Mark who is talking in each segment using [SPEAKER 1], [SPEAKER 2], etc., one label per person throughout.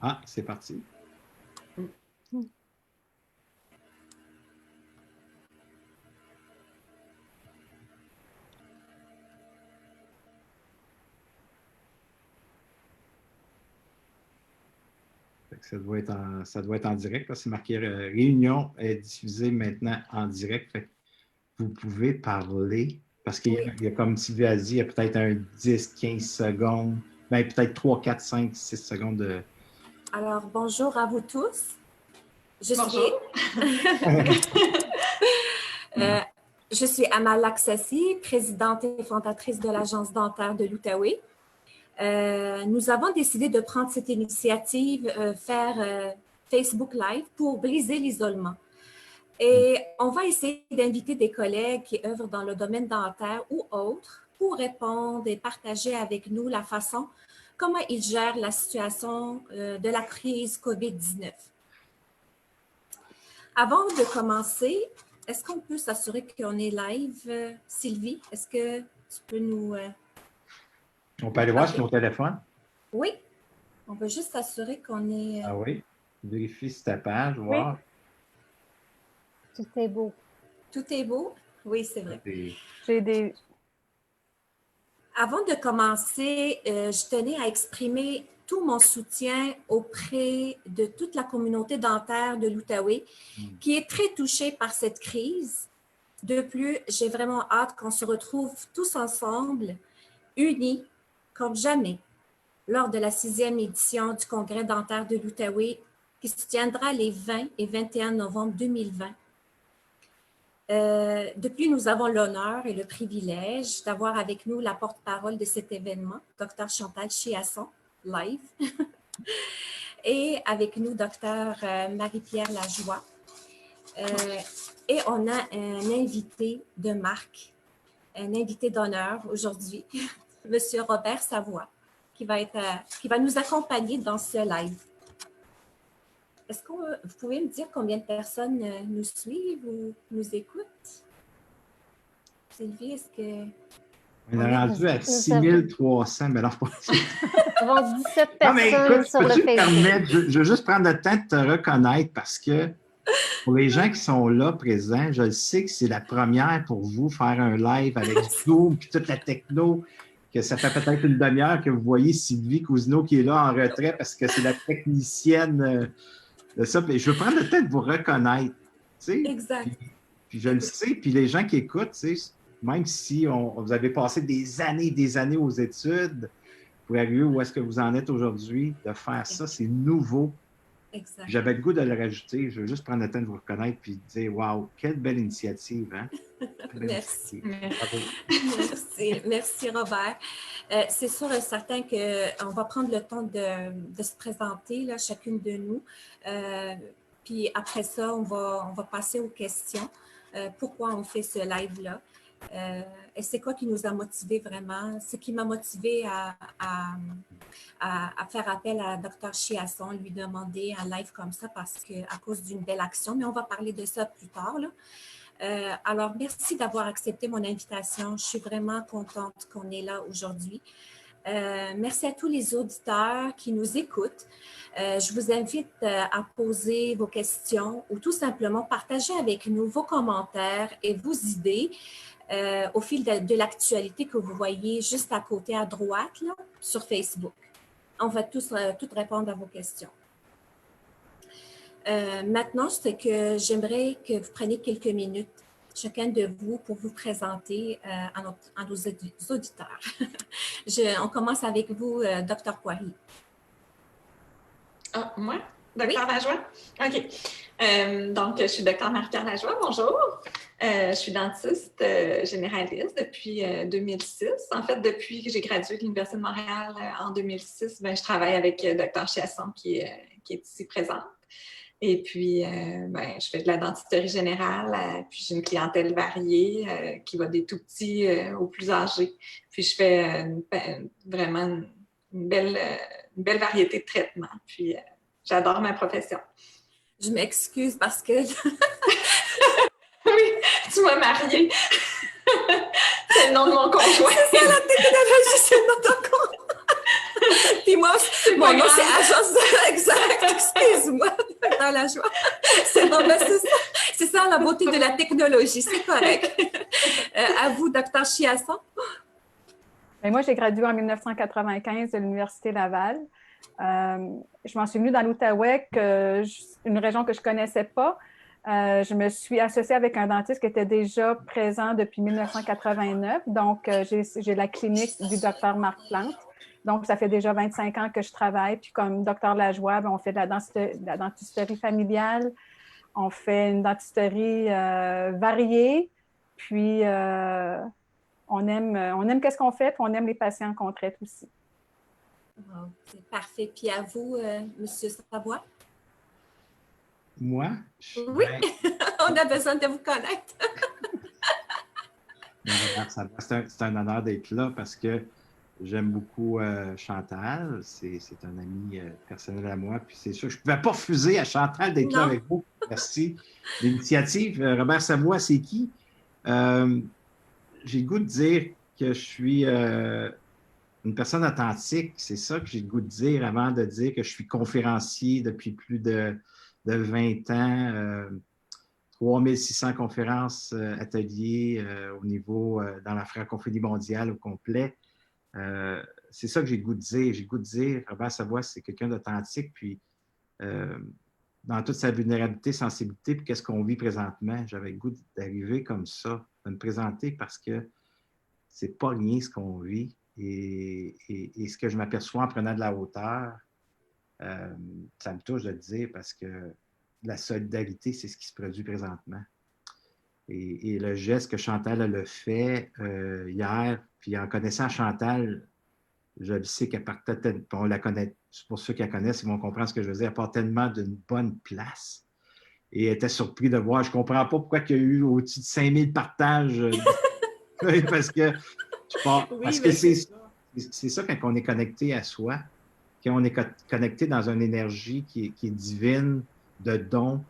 [SPEAKER 1] Ah, c'est parti. Ça doit être en direct. C'est marqué Réunion est diffusée maintenant en direct. Fait que vous pouvez parler parce qu'il y a, comme Sylvie a dit, il y a peut-être un 10, 15 secondes, ben, peut-être 3, 4, 5, 6 secondes de.
[SPEAKER 2] Alors, bonjour à vous tous.
[SPEAKER 3] Bonjour.
[SPEAKER 2] Je suis Amal Aksassi, présidente et fondatrice de l'Agence dentaire de l'Outaouais. Nous avons décidé de prendre cette initiative, faire Facebook Live pour briser l'isolement. Et on va essayer d'inviter des collègues qui œuvrent dans le domaine dentaire ou autres pour répondre et partager avec nous la façon comment ils gèrent la situation de la crise COVID-19. Avant de commencer, est-ce qu'on peut s'assurer qu'on est live? Sylvie, est-ce que tu peux nous...
[SPEAKER 1] On peut aller voir sur mon téléphone?
[SPEAKER 2] Oui, on veut juste s'assurer qu'on est...
[SPEAKER 1] Ah oui, vérifie si ta page, voir.
[SPEAKER 4] Oui. Tout est beau.
[SPEAKER 2] Tout est beau? Oui, c'est vrai.
[SPEAKER 4] J'ai des...
[SPEAKER 2] Avant de commencer, je tenais à exprimer tout mon soutien auprès de toute la communauté dentaire de l'Outaouais qui est très touchée par cette crise. De plus, j'ai vraiment hâte qu'on se retrouve tous ensemble, unis comme jamais, lors de la 6e édition du Congrès dentaire de l'Outaouais qui se tiendra les 20 et 21 novembre 2020. Depuis, nous avons l'honneur et le privilège d'avoir avec nous la porte-parole de cet événement, Dr Chantal Chiasson, live, et avec nous, Dr Marie-Pierre Lajoie. Et on a un invité de marque, un invité d'honneur aujourd'hui, M. Robert Savoie, qui va nous accompagner dans ce live. Est-ce que vous pouvez me dire combien de personnes nous suivent ou nous écoutent? Sylvie, est-ce que...
[SPEAKER 1] On est rendu à 6300, mais non, pas...
[SPEAKER 4] Nous avons 17 personnes sur le Facebook.
[SPEAKER 1] Je veux juste prendre le temps de te reconnaître parce que pour les gens qui sont là présents, je sais que c'est la première pour vous faire un live avec Zoom et toute la techno, que ça fait peut-être une demi-heure que vous voyez Sylvie Cousineau qui est là en retrait parce que c'est la technicienne de ça. Mais je veux prendre le temps de vous reconnaître.
[SPEAKER 2] Exact.
[SPEAKER 1] Puis je le sais, puis les gens qui écoutent, même si vous avez passé des années aux études pour arriver où est-ce que vous en êtes aujourd'hui, de faire ça, c'est nouveau.
[SPEAKER 2] Exact.
[SPEAKER 1] J'avais le goût de le rajouter. Je veux juste prendre le temps de vous reconnaître puis de dire « Wow, quelle belle initiative! » hein?
[SPEAKER 2] Merci.
[SPEAKER 1] Merci.
[SPEAKER 2] Merci Robert. C'est sûr et certain qu'on va prendre le temps de se présenter, là, chacune de nous. Puis après ça, on va passer aux questions. Pourquoi on fait ce live-là? Et c'est quoi qui nous a motivés vraiment? Ce qui m'a motivé à faire appel à Dr Chiasson, lui demander un live comme ça parce qu'à cause d'une belle action, mais on va parler de ça plus tard, là. Alors, merci d'avoir accepté mon invitation. Je suis vraiment contente qu'on est là aujourd'hui. Merci à tous les auditeurs qui nous écoutent. Je vous invite à poser vos questions ou tout simplement partager avec nous vos commentaires et vos idées au fil de l'actualité que vous voyez juste à côté à droite là, sur Facebook. On va tous répondre à vos questions. Maintenant, c'est que j'aimerais que vous preniez quelques minutes, chacun de vous, pour vous présenter à nos auditeurs. On commence avec vous, Dr Poirier.
[SPEAKER 3] Ah, moi? Docteur Lajoie? OK. Donc, je suis Docteur Marie-Pierre Lajoie. Bonjour. Je suis dentiste généraliste depuis 2006. En fait, depuis que j'ai gradué de l'Université de Montréal en 2006, je travaille avec Dr Chiasson qui est ici présente. Et puis, je fais de la dentisterie générale, puis j'ai une clientèle variée qui va des tout-petits aux plus âgés. Puis, je fais vraiment une belle variété de traitements. Puis, j'adore ma profession.
[SPEAKER 2] Je m'excuse parce que...
[SPEAKER 3] Oui, tu m'as mariée. C'est le nom de mon conjoint.
[SPEAKER 2] C'est ça, la technologie, c'est le nom de ton conjoint. Puis moi, mon nom, c'est Agence de... Exact. Lajoie. C'est bon, ben, c'est ça la beauté de la technologie, c'est correct. À vous, Dr. Chiasson.
[SPEAKER 5] Et moi, j'ai gradué en 1995 de l'Université Laval. Je m'en suis venue dans l'Outaouais, une région que je ne connaissais pas. Je me suis associée avec un dentiste qui était déjà présent depuis 1989. Donc, j'ai la clinique du docteur Marc Plante. Donc, ça fait déjà 25 ans que je travaille. Puis, comme docteur Lajoie, on fait de la dentisterie familiale. On fait une dentisterie variée. Puis, on aime qu'est-ce qu'on fait, puis on aime les patients qu'on traite aussi.
[SPEAKER 2] Wow, c'est parfait. Puis à vous, M. Savoie?
[SPEAKER 1] Moi?
[SPEAKER 2] Oui, on a besoin de vous connaître.
[SPEAKER 1] C'est un honneur d'être là parce que j'aime beaucoup Chantal. C'est un ami personnel à moi. Puis c'est sûr, je ne pouvais pas refuser à Chantal d'être là avec vous. Merci. L'initiative, Robert Savoie, c'est qui? J'ai le goût de dire que je suis une personne authentique. C'est ça que j'ai le goût de dire avant de dire que je suis conférencier depuis plus de 20 ans. 3600 conférences, ateliers au niveau, dans la francophonie mondiale au complet. C'est ça que j'ai le goût de dire. J'ai le goût de dire, Robert Savoie, c'est quelqu'un d'authentique, puis dans toute sa vulnérabilité, sensibilité, puis qu'est-ce qu'on vit présentement. J'avais le goût d'arriver comme ça, de me présenter parce que c'est pas rien ce qu'on vit. Et ce que je m'aperçois en prenant de la hauteur, ça me touche de le dire parce que la solidarité, c'est ce qui se produit présentement. Et le geste que Chantal a fait hier, puis en connaissant Chantal, je le sais qu'elle partait, on la connaît, pour ceux qui la connaissent, ils vont comprendre ce que je veux dire, elle part tellement d'une bonne place. Et elle était surpris de voir, je ne comprends pas pourquoi il y a eu au-dessus de 5000 partages. Parce que c'est ça quand on est connecté à soi, quand on est connecté dans une énergie qui est divine, de don,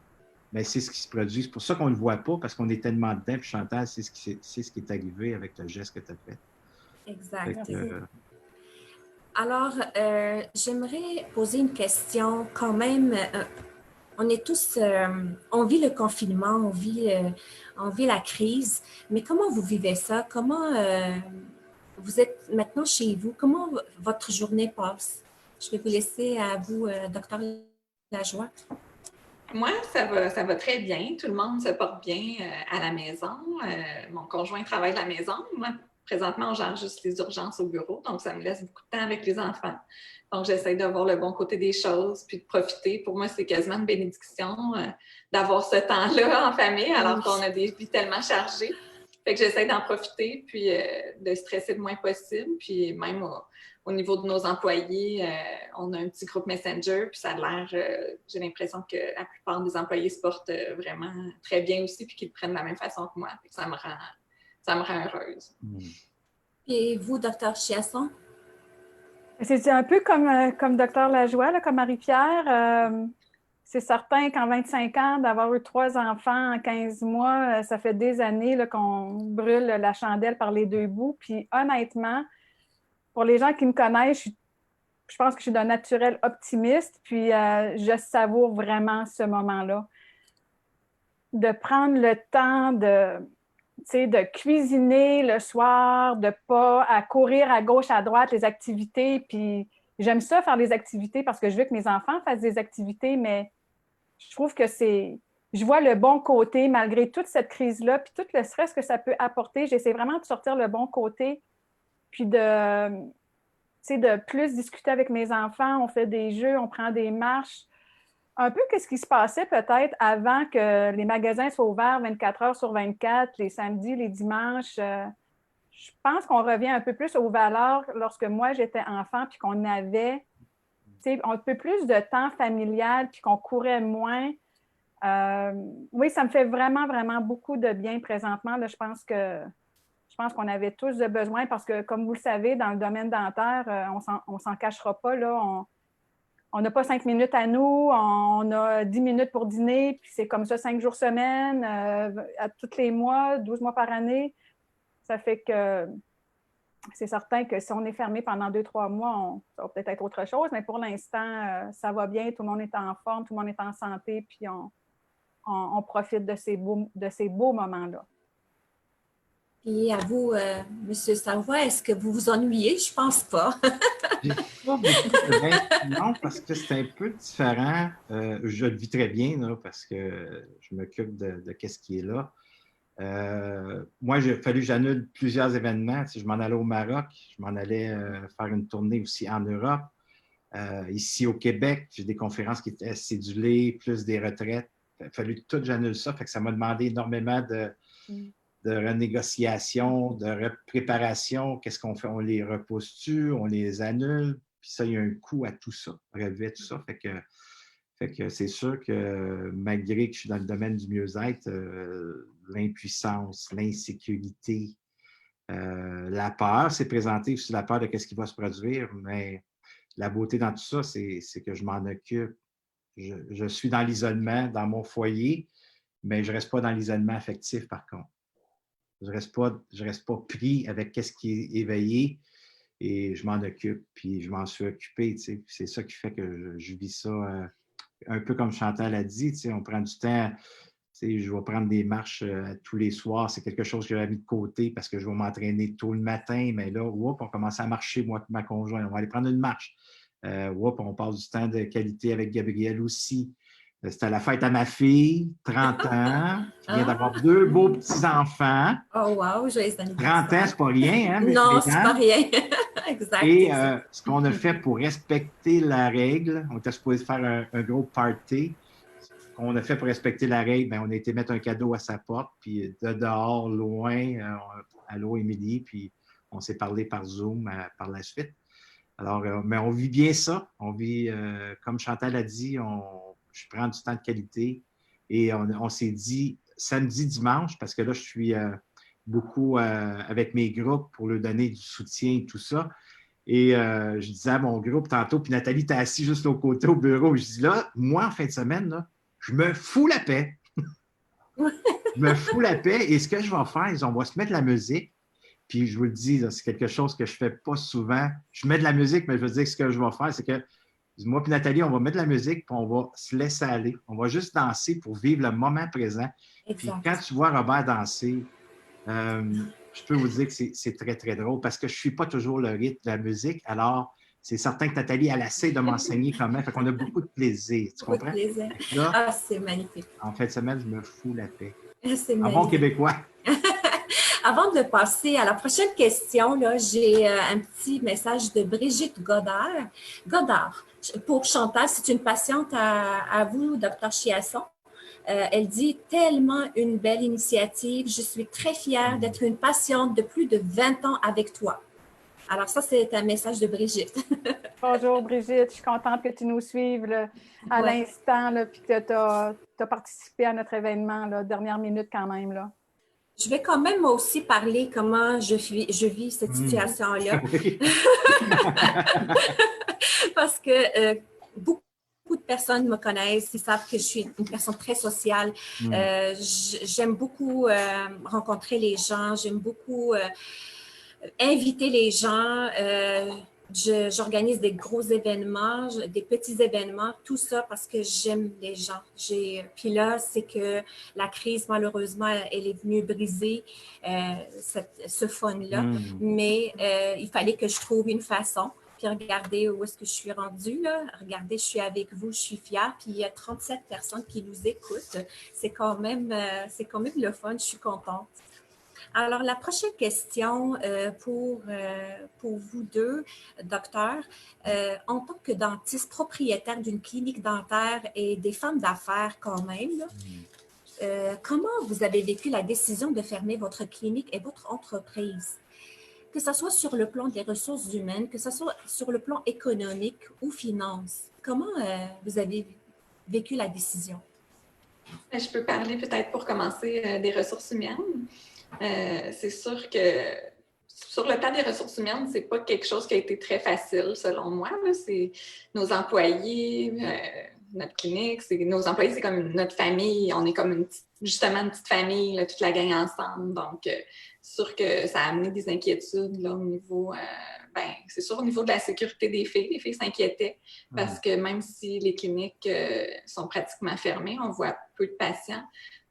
[SPEAKER 1] mais c'est ce qui se produit. C'est pour ça qu'on ne le voit pas, parce qu'on est tellement dedans. Puis Chantal, c'est ce qui est arrivé avec le geste que tu as fait.
[SPEAKER 2] Exact. Alors, j'aimerais poser une question quand même. On est tous, on vit le confinement, on vit la crise, mais comment vous vivez ça? Comment vous êtes maintenant chez vous? Comment votre journée passe? Je vais vous laisser à vous, Dr. Lajoie.
[SPEAKER 3] Moi, ça va très bien. Tout le monde se porte bien à la maison. Mon conjoint travaille à la maison. Moi, présentement, on gère juste les urgences au bureau, donc ça me laisse beaucoup de temps avec les enfants. Donc, j'essaie de voir le bon côté des choses, puis de profiter. Pour moi, c'est quasiment une bénédiction d'avoir ce temps-là en famille, alors qu'on a des vies tellement chargées. Fait que j'essaie d'en profiter, puis de stresser le moins possible. Puis même au niveau de nos employés, on a un petit groupe Messenger, puis ça a l'air, j'ai l'impression que la plupart des employés se portent vraiment très bien aussi, puis qu'ils le prennent de la même façon que moi. Fait que ça me rend heureuse.
[SPEAKER 2] Et vous, Dr. Chiasson?
[SPEAKER 5] C'est un peu comme Dr. Lajoie, là, comme Marie-Pierre. C'est certain qu'en 25 ans, d'avoir eu 3 enfants en 15 mois, ça fait des années là, qu'on brûle la chandelle par les 2 bouts. Puis honnêtement, pour les gens qui me connaissent, je pense que je suis d'un naturel optimiste, puis je savoure vraiment ce moment-là. De prendre le temps de cuisiner le soir, de pas à courir à gauche, à droite, les activités. Puis j'aime ça faire des activités parce que je veux que mes enfants fassent des activités, mais je trouve que je vois le bon côté malgré toute cette crise-là, puis tout le stress que ça peut apporter. J'essaie vraiment de sortir le bon côté, puis de plus discuter avec mes enfants. On fait des jeux, on prend des marches. Un peu qu'est-ce qui se passait peut-être avant que les magasins soient ouverts 24 heures sur 24, les samedis, les dimanches. Je pense qu'on revient un peu plus aux valeurs lorsque moi j'étais enfant, puis qu'on avait un peu plus de temps familial, puis qu'on courait moins. Oui, ça me fait vraiment, vraiment beaucoup de bien présentement. Là, je pense qu'on avait tous besoin parce que, comme vous le savez, dans le domaine dentaire, on s'en cachera pas. Là, on n'a pas 5 minutes à nous, on a 10 minutes pour dîner, puis c'est comme ça 5 jours semaine, à tous les mois, 12 mois par année. Ça fait que c'est certain que si on est fermé pendant 2-3 mois, ça va peut-être être autre chose, mais pour l'instant, ça va bien, tout le monde est en forme, tout le monde est en santé, puis on profite de ces beaux moments-là.
[SPEAKER 2] Et à vous, M. Savoie, est-ce que vous vous ennuyez? Je pense pas.
[SPEAKER 1] J'ai pas beaucoup de non, parce que c'est un peu différent. Je le vis très bien, là, parce que je m'occupe de ce qui est là. Moi, il a fallu que j'annule plusieurs événements. Je m'en allais au Maroc, je m'en allais faire une tournée aussi en Europe. Ici au Québec, j'ai des conférences qui étaient cédulées, plus des retraites. Il a fallu que tout j'annule ça. Fait que ça m'a demandé énormément de renégociation, de préparation. Qu'est-ce qu'on fait? On les repousse-tu? On les annule? Puis ça, il y a un coût à tout ça, relever tout ça. Fait que c'est sûr que malgré que je suis dans le domaine du mieux-être, l'impuissance, l'insécurité, la peur s'est présentée aussi, la peur de ce qui va se produire, mais la beauté dans tout ça, c'est que je m'en occupe. Je suis dans l'isolement, dans mon foyer, mais je ne reste pas dans l'isolement affectif, par contre. Je ne reste pas pris avec ce qui est éveillé et je m'en occupe, puis je m'en suis occupé. C'est ça qui fait que je vis ça un peu comme Chantal a dit. On prend du temps. Je vais prendre des marches tous les soirs. C'est quelque chose que j'avais mis de côté parce que je vais m'entraîner tôt le matin, mais là, on commence à marcher, moi et ma conjointe. On va aller prendre une marche. On passe du temps de qualité avec Gabriel aussi. C'était la fête à ma fille, 30 ans, qui vient d'avoir 2 beaux petits-enfants.
[SPEAKER 2] Oh wow, joyeux anniversaire.
[SPEAKER 1] 30 ans, c'est pas rien, hein?
[SPEAKER 2] Non, c'est pas rien. Exact.
[SPEAKER 1] Et ce qu'on a fait pour respecter la règle, on était supposé faire un gros party. Ce qu'on a fait pour respecter la règle, bien, on a été mettre un cadeau à sa porte, puis de dehors, loin, allô, Émilie, puis on s'est parlé par Zoom par la suite. Alors, mais on vit bien ça. On vit, comme Chantal a dit, je prends du temps de qualité et on s'est dit samedi, dimanche, parce que là, je suis beaucoup avec mes groupes pour leur donner du soutien et tout ça. Et je disais à mon groupe tantôt, puis Nathalie était assise juste au côté au bureau. Je dis là, moi, en fin de semaine, là, je me fous la paix. Je me fous la paix. Et ce que je vais faire, on va se mettre la musique. Puis je vous le dis, c'est quelque chose que je ne fais pas souvent. Je mets de la musique, mais je veux dire que ce que je vais faire, c'est que moi et Nathalie, on va mettre de la musique, puis on va se laisser aller. On va juste danser pour vivre le moment présent. Puis quand tu vois Robert danser, je peux vous dire que c'est très, très drôle parce que je ne suis pas toujours le rythme de la musique. Alors, c'est certain que Nathalie, elle essaie de m'enseigner comment. Fait qu'on a beaucoup de plaisir. Tu comprends?
[SPEAKER 2] Beaucoup de plaisir.
[SPEAKER 1] Là,
[SPEAKER 2] c'est magnifique.
[SPEAKER 1] En fin de semaine, je me fous la paix.
[SPEAKER 2] C'est
[SPEAKER 1] magnifique. Bon Québécois.
[SPEAKER 2] Avant de passer à la prochaine question, j'ai un petit message de Brigitte Godard. Godard, pour Chantal, c'est une patiente à vous, Dr. Chiasson. Elle dit « Tellement une belle initiative. Je suis très fière d'être une patiente de plus de 20 ans avec toi. » Alors ça, c'est un message de Brigitte.
[SPEAKER 5] Bonjour Brigitte, je suis contente que tu nous suives là, à l'instant, puis que tu as participé à notre événement, là, dernière minute quand même. Là.
[SPEAKER 2] Je vais quand même moi aussi parler comment je vis cette situation-là.
[SPEAKER 1] Oui.
[SPEAKER 2] Parce que beaucoup de personnes me connaissent, ils savent que je suis une personne très sociale. J'aime beaucoup rencontrer les gens, j'aime beaucoup inviter les gens. J'organise des gros événements, des petits événements, tout ça parce que j'aime les gens. Puis là, c'est que la crise, malheureusement, elle est venue briser ce fun-là. Mais il fallait que je trouve une façon. Puis regardez où est-ce que je suis rendue, là. Regardez, je suis avec vous, je suis fière. Puis il y a 37 personnes qui nous écoutent. C'est quand même le fun, je suis contente. Alors, la prochaine question pour vous deux, docteur. En tant que dentiste propriétaire d'une clinique dentaire et des femmes d'affaires quand même, là, comment vous avez vécu la décision de fermer votre clinique et votre entreprise? Que ce soit sur le plan des ressources humaines, que ce soit sur le plan économique ou finance. Comment vous avez vécu la décision?
[SPEAKER 3] Je peux parler peut-être pour commencer des ressources humaines. C'est sûr que sur le plan des ressources humaines, c'est pas quelque chose qui a été très facile selon moi. Là. C'est nos employés, notre clinique, nos employés, c'est comme notre famille, on est comme une petite justement une petite famille, là, toute la gang ensemble. Donc, sûr que ça a amené des inquiétudes là, au niveau, c'est sûr au niveau de la sécurité des filles. Les filles s'inquiétaient parce que même si les cliniques sont pratiquement fermées, on voit peu de patients,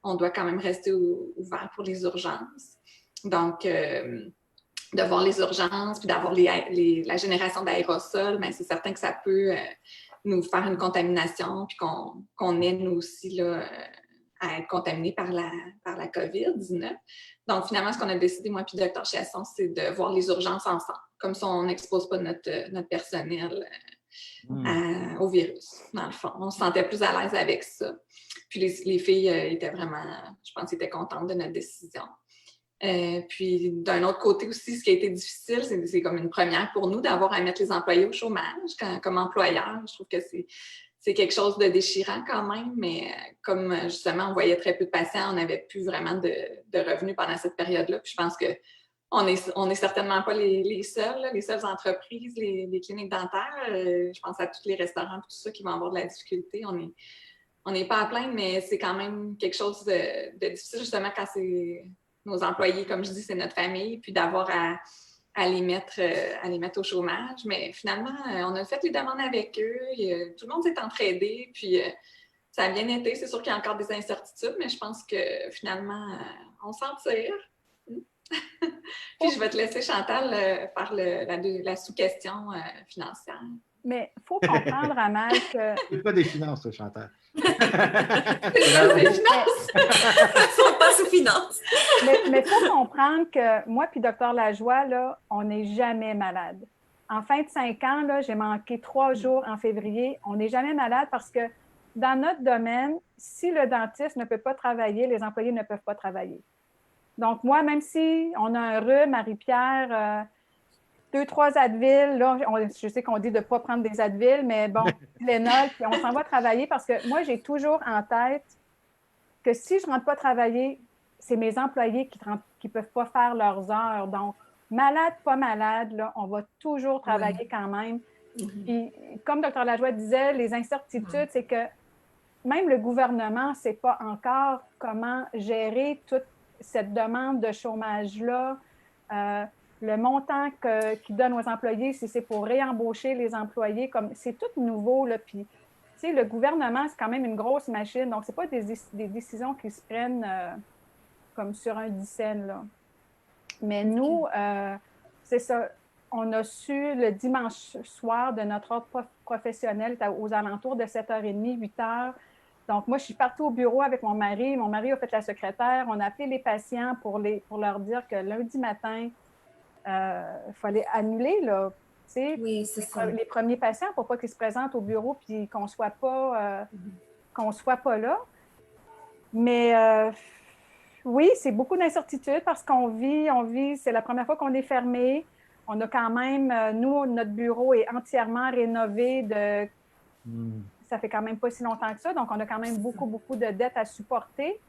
[SPEAKER 3] on doit quand même rester ouvert pour les urgences. Donc, de voir les urgences, puis d'avoir la génération d'aérosols, c'est certain que ça peut nous faire une contamination, puis qu'on ait nous aussi là, à être contaminés par la COVID-19. Donc, finalement, ce qu'on a décidé, moi et Dr Chasson, c'est de voir les urgences ensemble, comme ça on n'expose pas notre personnel au virus, dans le fond. On se sentait plus à l'aise avec ça. Puis les filles étaient vraiment, je pense, étaient contentes de notre décision. Puis d'un autre côté aussi, ce qui a été difficile, c'est comme une première pour nous d'avoir à mettre les employés au chômage comme employeur. Je trouve que c'est quelque chose de déchirant quand même, mais comme justement on voyait très peu de patients, on n'avait plus vraiment de revenus pendant cette période-là. Puis je pense que on est certainement pas les seuls, là, les seules entreprises, les cliniques dentaires. Je pense à tous les restaurants, tout ça qui vont avoir de la difficulté. On n'est pas à plaindre, mais c'est quand même quelque chose de difficile justement quand c'est nos employés, comme je dis, c'est notre famille, puis d'avoir à les mettre au chômage. Mais finalement, on a fait les demandes avec eux. Tout le monde s'est entraidé, puis ça a bien été. C'est sûr qu'il y a encore des incertitudes, mais je pense que finalement, on s'en tire. Puis je vais te laisser, Chantal, faire la sous-question financière.
[SPEAKER 5] Mais il faut comprendre, Amal, que...
[SPEAKER 1] C'est pas des finances, toi, Chantal.
[SPEAKER 3] C'est ça, c'est finances!
[SPEAKER 2] Ils sont pas sous finance.
[SPEAKER 5] Mais il faut comprendre que moi puis Dr Lajoie, là, on n'est jamais malade. En fin de 5 ans, là, j'ai manqué 3 jours en février. On n'est jamais malade parce que dans notre domaine, si le dentiste ne peut pas travailler, les employés ne peuvent pas travailler. Donc, moi, même si on a un rhume, Marie-Pierre, 2-3 Advil, là, je sais qu'on dit de ne pas prendre des Advil, mais bon, Tylenol, puis on s'en va travailler parce que moi, j'ai toujours en tête que si je ne rentre pas travailler, c'est mes employés qui ne peuvent pas faire leurs heures. Donc, malade, pas malade, là, on va toujours travailler quand même. Puis, comme Dr Lajoie disait, les incertitudes, c'est que même le gouvernement ne sait pas encore comment gérer toute cette demande de chômage-là. Le montant qu'ils donnent aux employés, si c'est pour réembaucher les employés, comme c'est tout nouveau, là, puis tu sais, le gouvernement, c'est quand même une grosse machine, donc c'est pas des décisions qui se prennent comme sur un dixaine, là. Mais nous, c'est ça, on a su le dimanche soir de notre ordre professionnel aux alentours de 7h30, 8h. Donc, moi, je suis partie au bureau avec mon mari. Mon mari a fait la secrétaire. On a appelé les patients pour leur dire que lundi matin, il fallait annuler, là,
[SPEAKER 2] oui, c'est ça.
[SPEAKER 5] Les premiers patients pour pas qu'ils se présentent au bureau puis qu'on soit pas là. Mais oui, c'est beaucoup d'incertitudes parce qu'on vit, c'est la première fois qu'on est fermé. On a quand même, nous, notre bureau est entièrement rénové ça fait quand même pas si longtemps que ça, donc on a quand même beaucoup, beaucoup de dettes à supporter.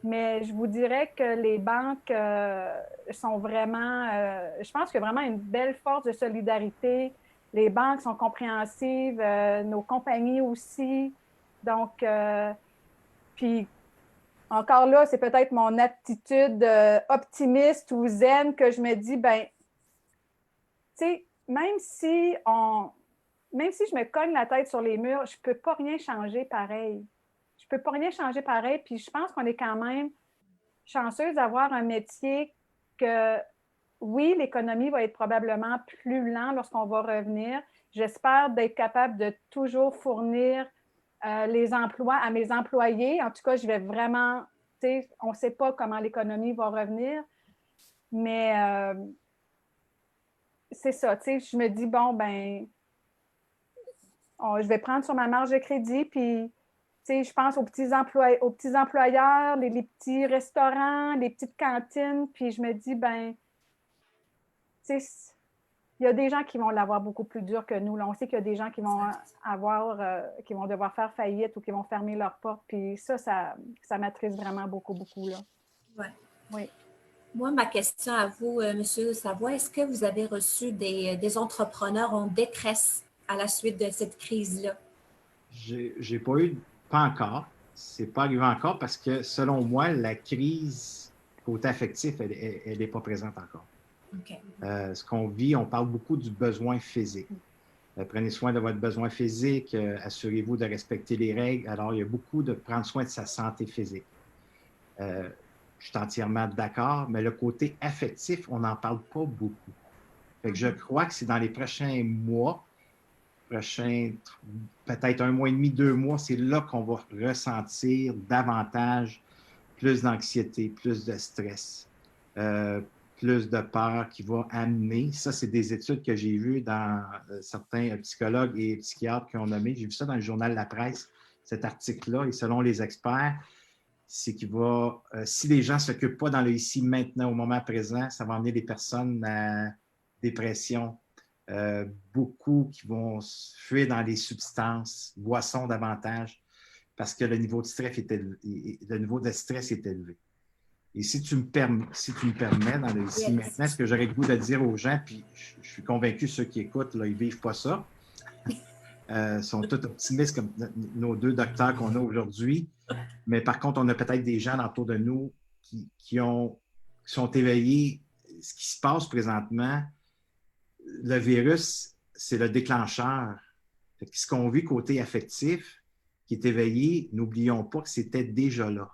[SPEAKER 5] Mais je vous dirais que les banques sont vraiment... je pense qu'il y a vraiment une belle force de solidarité. Les banques sont compréhensives, nos compagnies aussi. Donc, puis encore là, c'est peut-être mon attitude optimiste ou zen que je me dis, ben, tu sais, même si je me cogne la tête sur les murs, je ne peux pas rien changer pareil. Je ne peux pas rien changer pareil. Puis je pense qu'on est quand même chanceuse d'avoir un métier que, oui, l'économie va être probablement plus lente lorsqu'on va revenir. J'espère d'être capable de toujours fournir les emplois à mes employés. En tout cas, je vais vraiment, tu sais, on ne sait pas comment l'économie va revenir, mais c'est ça, tu sais, je me dis, bon, ben, je vais prendre sur ma marge de crédit, puis tu sais, je pense aux petits employeurs, les petits restaurants, les petites cantines, puis je me dis, ben, tu sais, il y a des gens qui vont l'avoir beaucoup plus dur que nous. Là. On sait qu'il y a des gens qui vont qui vont devoir faire faillite ou qui vont fermer leurs portes, puis ça m'attriste vraiment beaucoup, beaucoup, là.
[SPEAKER 2] Ouais.
[SPEAKER 5] Oui.
[SPEAKER 2] Moi, ma question à vous, M. Savoie, est-ce que vous avez reçu des entrepreneurs en détresse à la suite de cette crise-là?
[SPEAKER 1] J'ai pas encore. c'est pas arrivé encore parce que, selon moi, la crise côté affectif, elle n'est pas présente encore.
[SPEAKER 2] OK.
[SPEAKER 1] Ce qu'on vit, on parle beaucoup du besoin physique. Prenez soin de votre besoin physique, assurez-vous de respecter les règles. Alors, il y a beaucoup de prendre soin de sa santé physique. Je suis entièrement d'accord, mais le côté affectif, on n'en parle pas beaucoup. Fait que je crois que c'est dans les prochains mois, peut-être 1 mois et demi, 2 mois, c'est là qu'on va ressentir davantage plus d'anxiété, plus de stress, plus de peur qui va amener. Ça, c'est des études que j'ai vues dans certains psychologues et psychiatres qui ont nommé. J'ai vu ça dans le journal La Presse, cet article-là. Et selon les experts, c'est qu'il va, si les gens ne s'occupent pas dans le ici, maintenant, au moment présent, ça va amener des personnes à dépression, beaucoup qui vont fuir dans les substances, boissons davantage, parce que le niveau de stress est élevé. Et si tu me permets, dans le ici maintenant, ce que j'aurais le goût de dire aux gens, puis je suis convaincu, ceux qui écoutent, là, ils ne vivent pas ça, sont tous optimistes comme nos 2 docteurs qu'on a aujourd'hui, mais par contre, on a peut-être des gens autour de nous qui sont éveillés. Ce qui se passe présentement, le virus, c'est le déclencheur. Ce qu'on vit côté affectif, qui est éveillé, n'oublions pas que c'était déjà là.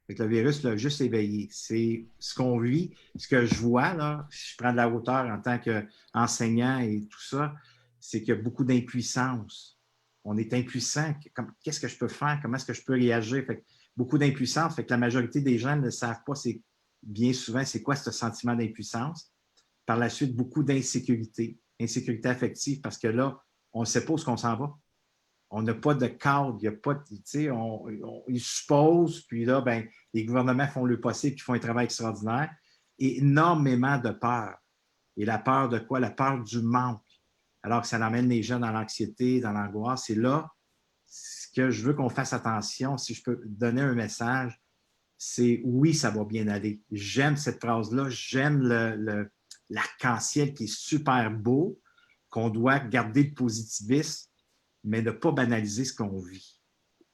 [SPEAKER 1] Le virus l'a juste éveillé. C'est ce qu'on vit, ce que je vois, là, si je prends de la hauteur en tant qu'enseignant et tout ça, c'est qu'il y a beaucoup d'impuissance. On est impuissant. Qu'est-ce que je peux faire? Comment est-ce que je peux réagir? Beaucoup d'impuissance. La majorité des gens ne savent pas, bien souvent, c'est quoi ce sentiment d'impuissance. Par la suite, beaucoup d'insécurité, insécurité affective, parce que là, on ne sait pas où on s'en va. On n'a pas de cadre, il n'y a pas de, ils supposent, puis là, ben, les gouvernements font le possible, qui font un travail extraordinaire, et énormément de peur. Et la peur de quoi? La peur du manque. Alors que ça emmène les gens dans l'anxiété, dans l'angoisse. Et là, ce que je veux qu'on fasse attention, si je peux donner un message, c'est oui, ça va bien aller. J'aime cette phrase-là, j'aime l'arc-en-ciel qui est super beau, qu'on doit garder le positivisme, mais ne pas banaliser ce qu'on vit.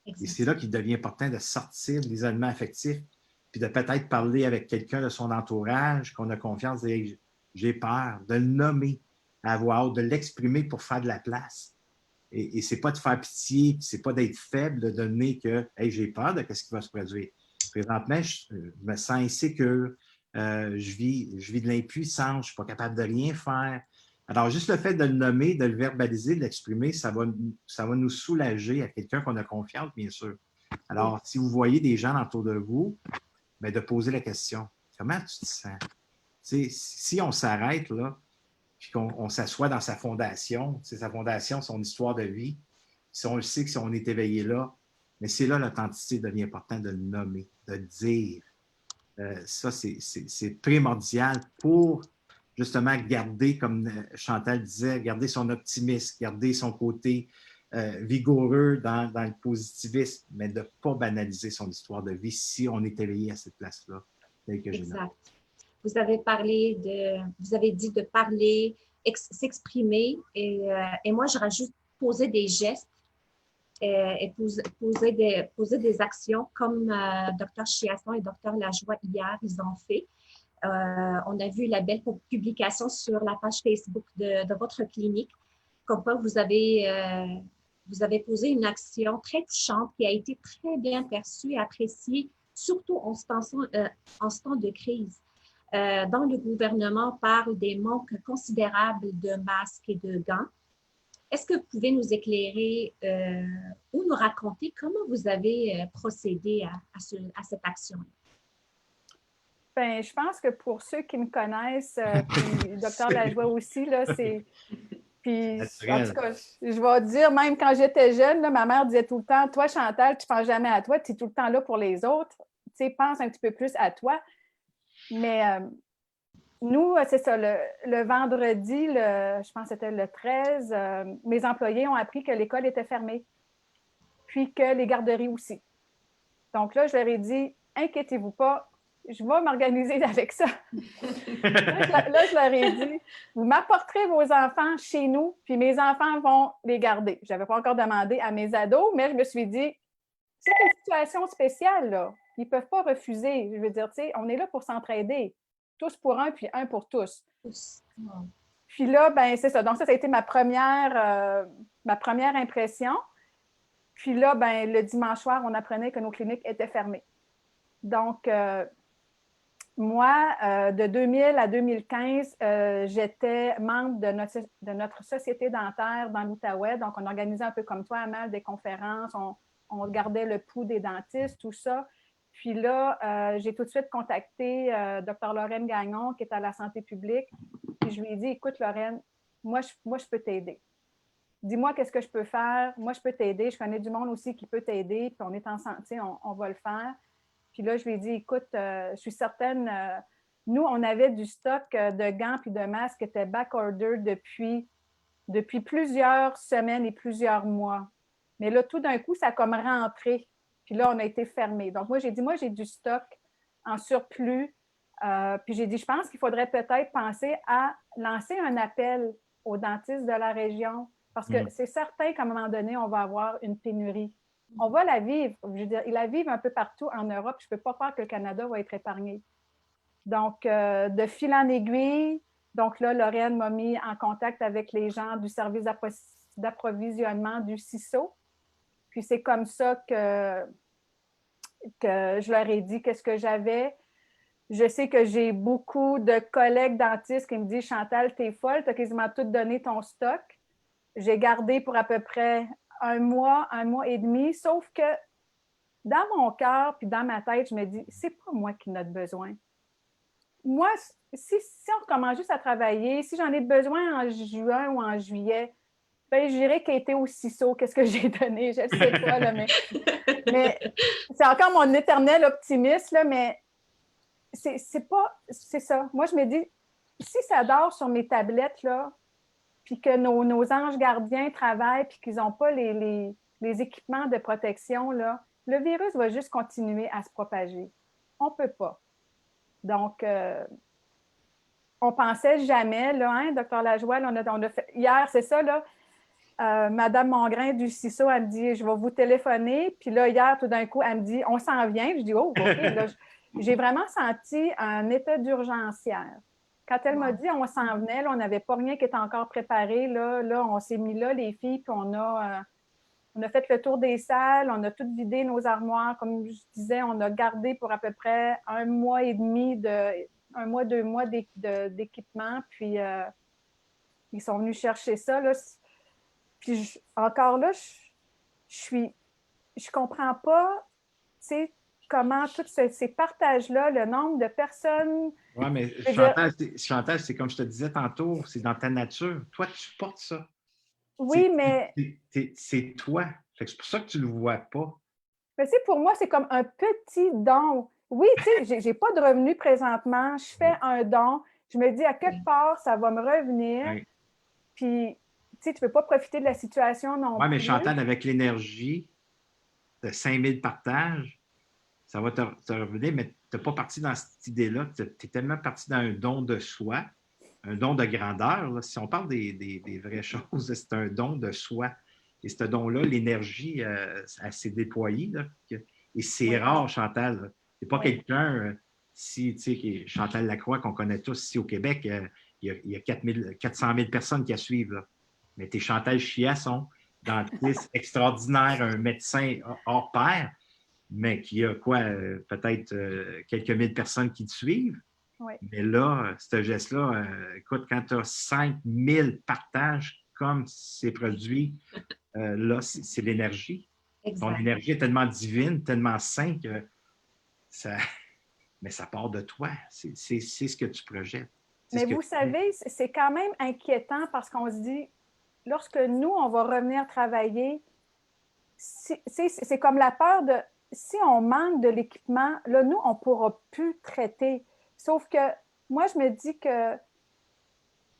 [SPEAKER 1] Exactement. Et c'est là qu'il devient important de sortir de l'isolement affectif, puis de peut-être parler avec quelqu'un de son entourage, qu'on a confiance, de dire « j'ai peur », de le nommer à voix haute, de l'exprimer pour faire de la place. Et ce n'est pas de faire pitié, ce n'est pas d'être faible, de donner que hey, « j'ai peur de ce qui va se produire ». Présentement, je me sens insécure, je vis de l'impuissance, je ne suis pas capable de rien faire. Alors, juste le fait de le nommer, de le verbaliser, de l'exprimer, ça va nous soulager à quelqu'un qu'on a confiance, bien sûr. Alors, si vous voyez des gens autour de vous, bien, de poser la question, comment tu te sens? Si on s'arrête là, puis qu'on s'assoit dans sa fondation, son histoire de vie, si on le sait que si on est éveillé là, mais c'est là l'authenticité devient important de le nommer, de le dire. Ça, c'est primordial pour justement garder, comme Chantal disait, garder son optimisme, garder son côté vigoureux dans le positivisme, mais de ne pas banaliser son histoire de vie si on est éveillé à cette place-là.
[SPEAKER 2] Exact. Vous avez dit de parler, s'exprimer, et moi, je rajoute poser des gestes et poser des actions comme Dr. Chiasson et Dr. Lajoie hier, ils ont fait. On a vu la belle publication sur la page Facebook de votre clinique, comme quoi vous avez posé une action très touchante qui a été très bien perçue et appréciée, surtout en ce temps de crise. Dans le gouvernement, on parle des manques considérables de masques et de gants. Est-ce que vous pouvez nous éclairer ou nous raconter comment vous avez procédé à cette action-là?
[SPEAKER 5] Bien, je pense que pour ceux qui me connaissent, puis le docteur Lajoie aussi, là, c'est... Puis, en tout cas, je vais dire, même quand j'étais jeune, là, ma mère disait tout le temps, « Toi, Chantal, tu ne penses jamais à toi, tu es tout le temps là pour les autres. Tu sais, pense un petit peu plus à toi. » Mais nous, c'est ça, le vendredi, je pense que c'était le 13, mes employés ont appris que l'école était fermée, puis que les garderies aussi. Donc là, je leur ai dit, « Inquiétez-vous pas, je vais m'organiser avec ça. » Là, je leur ai dit, « Vous m'apporterez vos enfants chez nous, puis mes enfants vont les garder. » Je n'avais pas encore demandé à mes ados, mais je me suis dit, c'est une situation spéciale, là. Ils ne peuvent pas refuser. Je veux dire, tu sais, on est là pour s'entraider. Tous pour un, puis un pour tous. Puis là, ben c'est ça. Donc, ça a été ma première impression. Puis là, ben le dimanche soir, on apprenait que nos cliniques étaient fermées. Donc, moi, de 2000 à 2015, j'étais membre de notre société dentaire dans l'Outaouais. Donc, on organisait un peu comme toi, Amal, des conférences. On gardait le pouls des dentistes, tout ça. Puis là, j'ai tout de suite contacté Dr. Lorraine Gagnon, qui est à la santé publique. Puis je lui ai dit, écoute, Lorraine, moi, je peux t'aider. Dis-moi qu'est-ce que je peux faire. Moi, je peux t'aider. Je connais du monde aussi qui peut t'aider. Puis on est en santé, on va le faire. Puis là, je lui ai dit, écoute, je suis certaine, nous, on avait du stock de gants puis de masques qui étaient back-order depuis plusieurs semaines et plusieurs mois. Mais là, tout d'un coup, ça a comme rentré. Puis là, on a été fermé. Donc, moi, j'ai dit, moi, j'ai du stock en surplus. Puis j'ai dit, je pense qu'il faudrait peut-être penser à lancer un appel aux dentistes de la région parce que c'est certain qu'à un moment donné, on va avoir une pénurie. On va la vivre. Je veux dire, ils la vivent un peu partout en Europe. Je ne peux pas croire que le Canada va être épargné. Donc, de fil en aiguille, donc là, Lorraine m'a mis en contact avec les gens du service d'approvisionnement du CISO. Puis c'est comme ça que je leur ai dit qu'est-ce que j'avais. Je sais que j'ai beaucoup de collègues dentistes qui me disent « Chantal, t'es folle, t'as quasiment tout donné ton stock. » J'ai gardé pour à peu près un mois et demi, sauf que dans mon cœur puis dans ma tête, je me dis « C'est pas moi qui en ai besoin. » Moi, si on recommence juste à travailler, si j'en ai besoin en juin ou en juillet, ben, je dirais qu'elle était au CISO. Qu'est-ce que j'ai donné? Je ne sais pas, là, mais c'est encore mon éternel optimiste, là, mais c'est ça. Moi, je me dis, si ça dort sur mes tablettes, là, puis que nos anges gardiens travaillent, puis qu'ils n'ont pas les équipements de protection, là, le virus va juste continuer à se propager. On ne peut pas. Donc, on pensait jamais, là, hein, Dr. Lajoie, on a fait, hier, c'est ça, là, Madame Mongrain du CISO, elle me dit, je vais vous téléphoner. Puis là, hier, tout d'un coup, elle me dit, on s'en vient. Je dis, oh, OK. Là, j'ai vraiment senti un état d'urgentiaire. Quand elle m'a dit, on s'en venait, là, on n'avait pas rien qui était encore préparé. Là on s'est mis là, les filles, puis on a fait le tour des salles, on a tout vidé nos armoires. Comme je disais, on a gardé pour à peu près un mois et demi, 2 mois d'équipement. Puis, ils sont venus chercher ça, là. Puis encore là, je comprends pas, tu sais, comment tous ces partages-là, le nombre de personnes...
[SPEAKER 1] Oui, mais Chantal, c'est comme je te disais tantôt, c'est dans ta nature. Toi, tu portes ça.
[SPEAKER 5] Oui, mais...
[SPEAKER 1] C'est toi. C'est pour ça que tu ne le vois pas.
[SPEAKER 5] Mais tu sais, pour moi, c'est comme un petit don. Oui, tu sais, j'ai pas de revenus présentement. Je fais un don. Je me dis, à quelque part, ça va me revenir.
[SPEAKER 1] Oui.
[SPEAKER 5] Puis, tu sais, tu ne peux pas profiter de la situation non plus.
[SPEAKER 1] Oui, mais Chantal, avec l'énergie de 5000 partages, ça va te revenir, mais tu n'es pas parti dans cette idée-là. Tu es tellement parti dans un don de soi, un don de grandeur. Là. Si on parle des vraies choses, c'est un don de soi. Et ce don-là, l'énergie, elle s'est déployée. Là. Et c'est rare, Chantal. Tu n'es pas quelqu'un, si tu sais, Chantal Lacroix, qu'on connaît tous ici au Québec, il y a 400 000 personnes qui la suivent. Là. Mais tu es Chantal Chiasson, dentiste extraordinaire, un médecin hors pair, mais qui a quoi, peut-être quelques mille personnes qui te suivent.
[SPEAKER 5] Oui.
[SPEAKER 1] Mais là, ce geste-là, écoute, quand tu as 5000 partages comme c'est produit, là, c'est l'énergie.
[SPEAKER 4] Exact.
[SPEAKER 1] Ton énergie est tellement divine, tellement sainte que ça... Mais ça part de toi. C'est ce que tu projettes.
[SPEAKER 5] Mais vous savez, c'est quand même inquiétant parce qu'on se dit, lorsque nous, on va revenir travailler, c'est comme la peur de... Si on manque de l'équipement, là, nous, on ne pourra plus traiter. Sauf que moi, je me dis que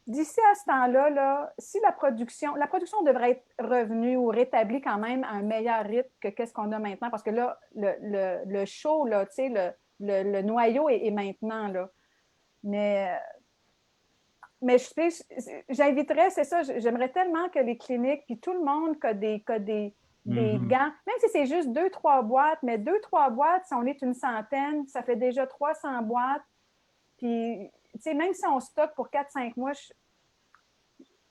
[SPEAKER 5] d'ici à ce temps-là, là, si la production devrait être revenue ou rétablie quand même à un meilleur rythme que qu'est-ce qu'on a maintenant, parce que là, le show, là, tu sais, le noyau est maintenant, là. Mais j'inviterais, c'est ça, j'aimerais tellement que les cliniques, puis tout le monde qui a des des gants. Même si c'est juste 2-3 boîtes, mais 2-3 boîtes, si on est une centaine, ça fait déjà 300 boîtes. Puis, tu sais, même si on stocke pour 4-5 mois,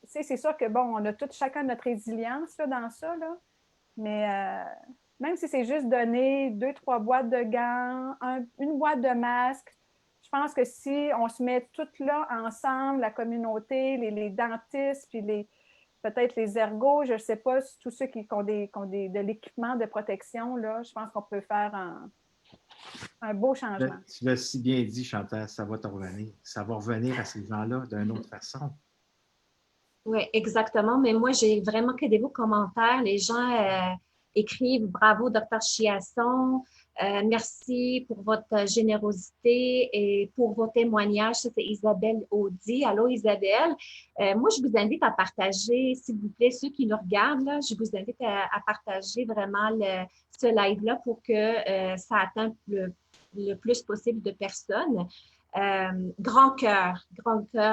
[SPEAKER 5] c'est sûr que, bon, on a tout chacun notre résilience là, dans ça, là. Mais même si c'est juste donner 2-3 boîtes de gants, une boîte de masques, je pense que si on se met toutes là ensemble, la communauté, les dentistes, puis peut-être les ergots, je ne sais pas, tous ceux qui ont de l'équipement de protection, là, je pense qu'on peut faire un beau changement.
[SPEAKER 1] Tu l'as si bien dit, Chantal, ça va te revenir. Ça va revenir à ces gens-là d'une autre façon.
[SPEAKER 2] Oui, exactement. Mais moi, j'ai vraiment que des beaux commentaires. Les gens écrivent bravo, Dr. Chiasson. Merci pour votre générosité et pour vos témoignages. Ça, c'est Isabelle Audi. Allô, Isabelle. Moi, je vous invite à partager, s'il vous plaît, ceux qui nous regardent, là, je vous invite à partager vraiment ce live-là pour que ça atteigne le plus possible de personnes. Grand cœur,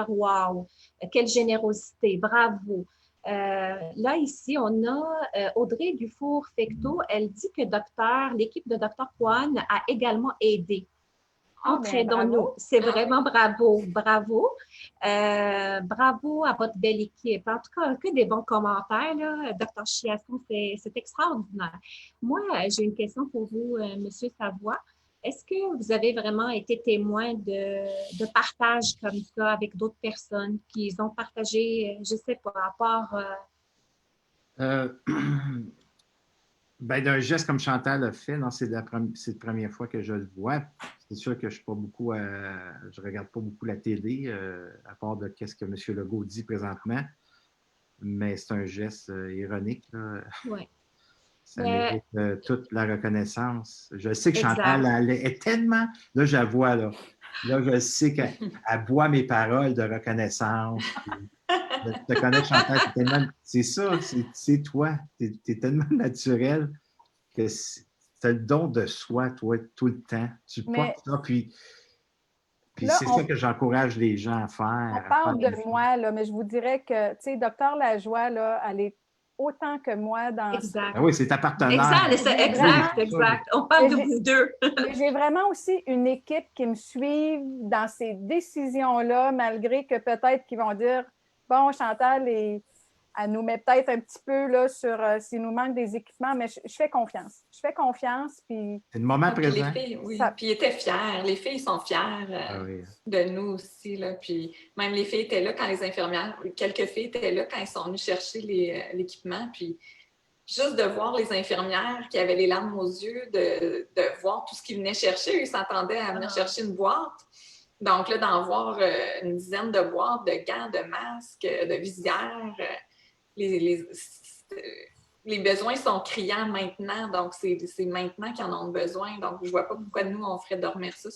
[SPEAKER 2] wow, quelle générosité, bravo. Là, ici, on a Audrey Dufour-Fecteau. Elle dit que l'équipe de Dr. Kwan a également aidé. Entraidons-nous. C'est vraiment bravo, bravo. Bravo à votre belle équipe. En tout cas, que des bons commentaires, là. Dr. Chiasson, c'est extraordinaire. Moi, j'ai une question pour vous, Monsieur Savoie. Est-ce que vous avez vraiment été témoin de partage comme ça avec d'autres personnes qui ont partagé, je ne sais pas, à part…
[SPEAKER 1] Ben, d'un geste comme Chantal a fait, non, c'est la première fois que je le vois. C'est sûr que je ne regarde pas beaucoup la télé, à part de ce que M. Legault dit présentement, mais c'est un geste ironique.
[SPEAKER 2] Oui.
[SPEAKER 1] Ça mérite toute la reconnaissance. Je sais que
[SPEAKER 2] Exact.
[SPEAKER 1] Chantal, elle est tellement… Là, je la vois, là. Là, je sais qu'elle boit mes paroles de reconnaissance. Je te connais, Chantal, c'est ça, c'est toi. Tu es tellement naturel que tu as le don de soi, toi, tout le temps. Tu portes ça, puis là, c'est ça que j'encourage les gens à faire.
[SPEAKER 5] On parle de moi, là, mais je vous dirais que, tu sais, Dr. Lajoie, là, elle est autant que moi dans…
[SPEAKER 2] Exact.
[SPEAKER 1] Ah oui, c'est ta partenaire.
[SPEAKER 2] Exact. On parle de vous deux.
[SPEAKER 5] J'ai vraiment aussi une équipe qui me suit dans ces décisions-là, malgré que peut-être qu'ils vont dire, bon, Chantal, elle nous met peut-être un petit peu là, sur s'il nous manque des équipements, mais je fais confiance. Je fais confiance, puis…
[SPEAKER 1] C'est le moment présent.
[SPEAKER 3] Les filles, oui. Puis ils étaient fiers. Les filles sont fières de nous aussi. Là. Puis même les filles étaient là quand les infirmières, quelques filles étaient là quand ils sont venus chercher l'équipement. Puis juste de voir les infirmières qui avaient les larmes aux yeux, de voir tout ce qu'ils venaient chercher. Ils s'attendaient à venir chercher une boîte. Donc là, d'en voir une dizaine de boîtes, de gants, de masques, de visières. Les besoins sont criants maintenant, donc c'est maintenant qu'ils en ont besoin. Donc, je ne vois pas pourquoi nous, on ferait dormir ça